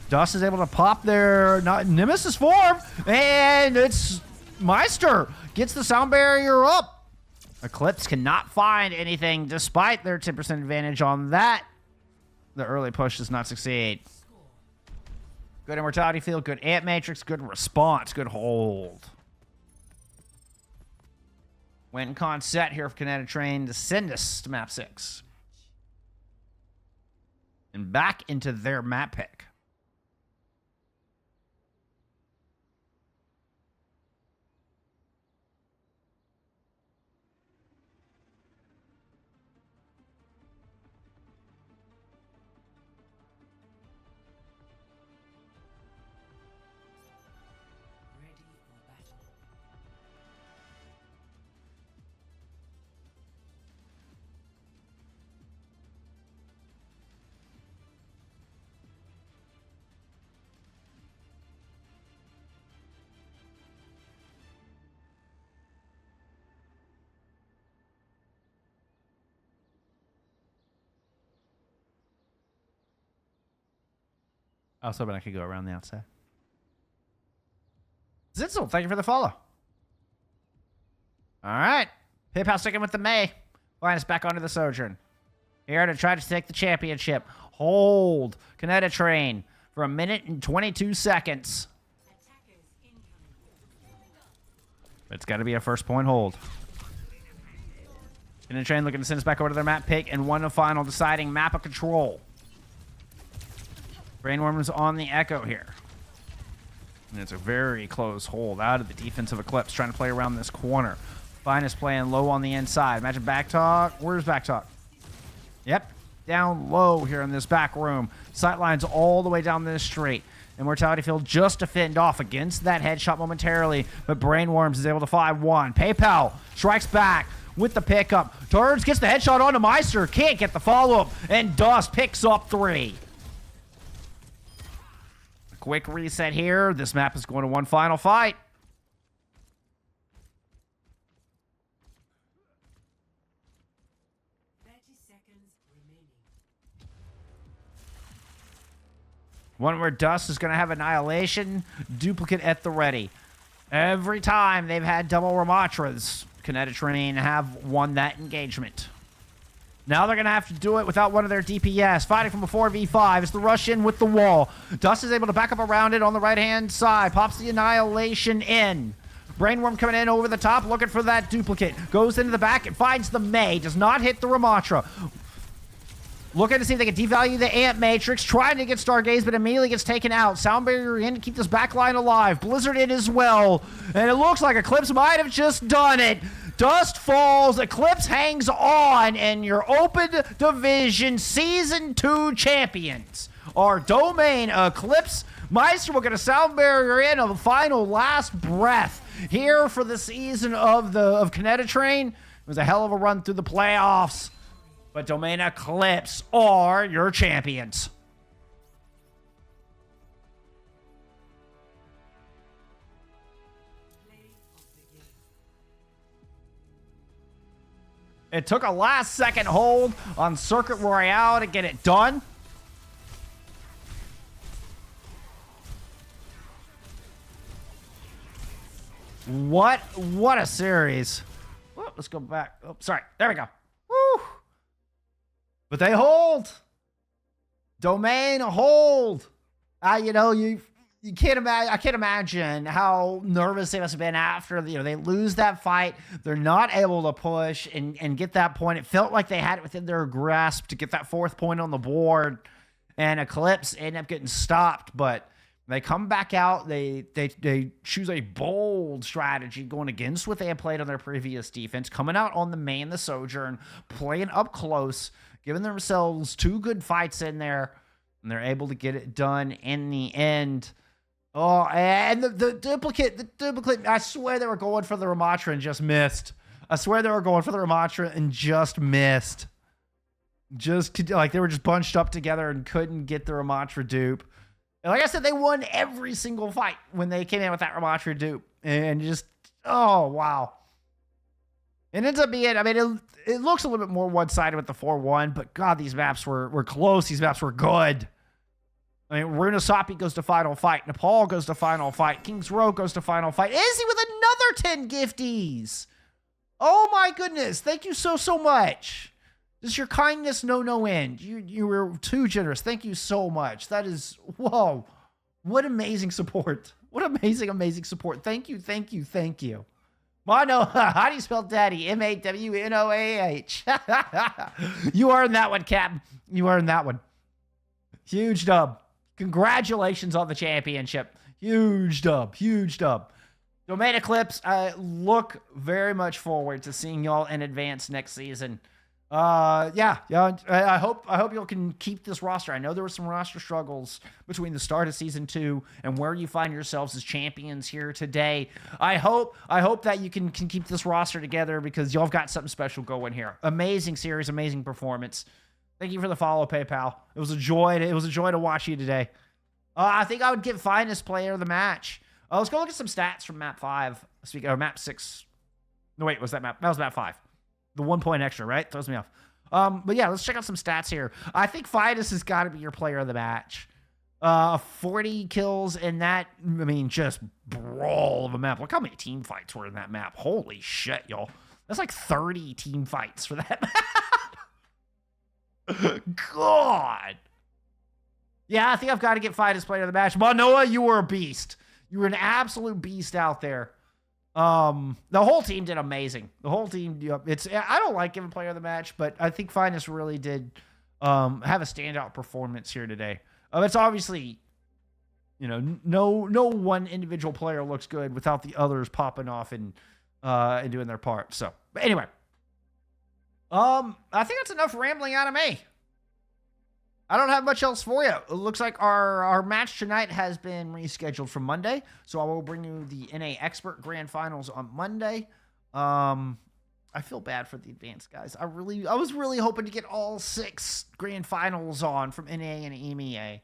Dust is able to pop their Nemesis form, and it's Meister gets the sound barrier up. Eclipse cannot find anything despite their 10% advantage on that. The early push does not succeed. Good immortality field, good Ant Matrix, good response, good hold. Win con set here for CanadTrain to send us to map 6. And back into their map pick. Ready for battle. I was hoping I could go around the outside. Zitzel, thank you for the follow. All right. PayPal sticking with the May. Flying us back onto the Sojourn. Here to try to take the championship. Hold CanadTrain for 1 minute and 22 seconds. Attackers incoming. It's got to be a first point hold. CanadTrain looking to send us back over to their map pick and one final deciding map of control. Brainworm's on the Echo here. And it's a very close hold out of the defensive Eclipse, trying to play around this corner. Finest playing low on the inside. Imagine back talk. Where's back talk? Yep. Down low here in this back room. Sightlines all the way down this straight. Immortality Field just to fend off against that headshot momentarily, but Brainworms is able to fly one. PayPal strikes back with the pickup. Turns, gets the headshot onto Meister. Can't get the follow-up, and Dust picks up 3. A quick reset here. This map is going to one final fight. One where Dust is going to have Annihilation, Duplicate at the ready. Every time they've had double Ramatras, CanadTrain have won that engagement. Now they're going to have to do it without one of their DPS. Fighting from a 4v5. It's the rush in with the wall. Dust is able to back up around it on the right-hand side. Pops the Annihilation in. Brainworm coming in over the top, looking for that Duplicate. Goes into the back and finds the May. Does not hit the Ramatra. Looking to see if they can devalue the Ant Matrix. Trying to get Stargaze, but immediately gets taken out. Sound Barrier in to keep this back line alive. Blizzard in as well. And it looks like Eclipse might have just done it. Dust falls. Eclipse hangs on. And your Open Division Season 2 champions are Domain Eclipse. Meister will get a Sound Barrier in of the final last breath here for the season of CanadTrain. It was a hell of a run through the playoffs. But Domain Eclipse are your champions. It took a last-second hold on Circuit Royale to get it done. What a series. Oh, let's go back. Oh, sorry. There we go. Woo! But they hold. Domain hold. You can't imagine. I can't imagine how nervous they must have been after they lose that fight. They're not able to push and get that point. It felt like they had it within their grasp to get that 4th point on the board, and Eclipse ended up getting stopped. But they come back out. They choose a bold strategy going against what they had played on their previous defense, coming out on the main, the Sojourn, playing up close, giving themselves 2 good fights in there, and they're able to get it done in the end. Oh, and the duplicate, I swear they were going for the Ramatra and just missed. I swear they were going for the Ramatra and just missed. They were just bunched up together and couldn't get the Ramatra dupe. And like I said, they won every single fight when they came in with that Ramatra dupe. And just, oh, wow. It ends up being, it looks a little bit more one-sided with the 4-1, but God, these maps were close. These maps were good. Runasapi goes to final fight. Nepal goes to final fight. King's Row goes to final fight. Izzy with another 10 gifties. Oh my goodness. Thank you so much. This is your kindness, no end. You were too generous. Thank you so much. That is, whoa. What amazing support. What amazing support. Thank you. Mono, how do you spell daddy? M-A-W-N-O-A-H. You earned that one, Cap. You earned that one. Huge dub. Congratulations on the championship. Huge dub. Domain Eclipse, I look very much forward to seeing y'all in advance next season. I hope y'all can keep this roster. I know there were some roster struggles between the start of season 2 and where you find yourselves as champions here today. I hope that you can keep this roster together because y'all have got something special going here. Amazing series, amazing performance. Thank you for the follow, PayPal. It was a joy to watch you today. I think I would give finest player of the match. Let's go look at some stats from map 5. Map 6. No, wait, was that map? That was map 5. The 1 point extra, right? Throws me off. But yeah, let's check out some stats here. I think Fidus has got to be your player of the match. 40 kills in that, I mean, just brawl of a map. Look how many team fights were in that map. Holy shit, y'all. That's like 30 team fights for that map. God. Yeah, I think I've got to get Fidus player of the match. Manoa, you were a beast. You were an absolute beast out there. The whole team did amazing. The whole team, I don't like giving player of the match, but I think Fidus really did have a standout performance here today. It's obviously, no one individual player looks good without the others popping off and doing their part. So, but anyway, I think that's enough rambling out of me. I don't have much else for you. It looks like our match tonight has been rescheduled for Monday, so I will bring you the NA Expert Grand Finals on Monday. I feel bad for the advanced guys. I was really hoping to get all 6 Grand Finals on from NA and EMEA.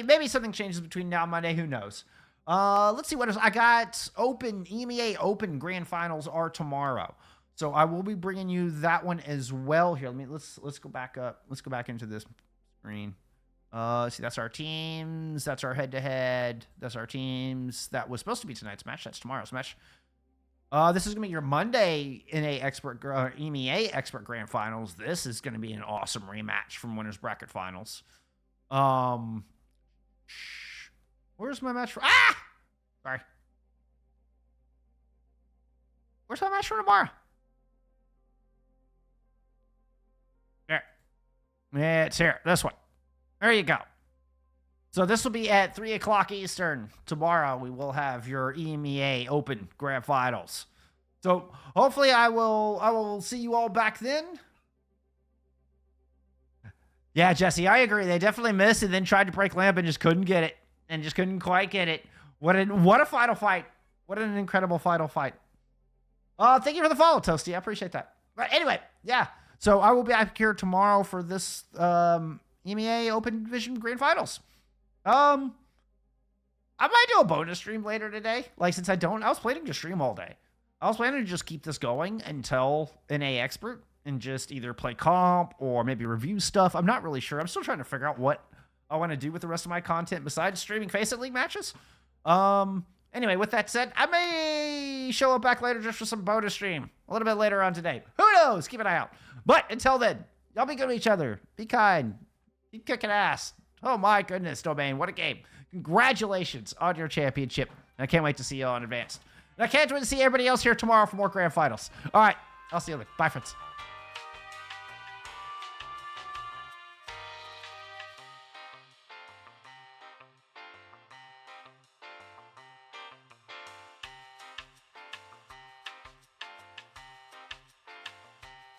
Maybe something changes between now and Monday. Who knows? Let's see what else I got. EMEA Open Grand Finals are tomorrow. So I will be bringing you that one as well. Here, let's go back up. Let's go back into this screen. See, that's our teams. That's our head-to-head. That's our teams. That was supposed to be tonight's match. That's tomorrow's match. This is going to be your Monday NA Expert EMEA Expert Grand Finals. This is going to be an awesome rematch from Winners Bracket Finals. Where's my match for? Sorry. Where's my match for tomorrow? Yeah, it's here. This one. There you go. So this will be at 3 o'clock Eastern. Tomorrow we will have your EMEA Open Grand Finals. So hopefully I will see you all back then. Yeah, Jesse, I agree. They definitely missed and then tried to break lamp and just couldn't get it. And just couldn't quite get it. What a final fight. What an incredible final fight. Thank you for the follow, Toasty. I appreciate that. But anyway, yeah. So I will be back here tomorrow for this EMEA Open Division Grand Finals. I might do a bonus stream later today. Since I was planning to stream all day. I was planning to just keep this going until NA Expert and just either play comp or maybe review stuff. I'm not really sure. I'm still trying to figure out what I want to do with the rest of my content besides streaming FACEIT League matches. Anyway, with that said, I may show up back later just for some bonus stream a little bit later on today. Who knows? Keep an eye out. But until then, y'all be good to each other. Be kind. Keep kicking ass. Oh my goodness, Domain. What a game. Congratulations on your championship. I can't wait to see you all in advance. And I can't wait to see everybody else here tomorrow for more Grand Finals. All right. I'll see you later. Bye, friends.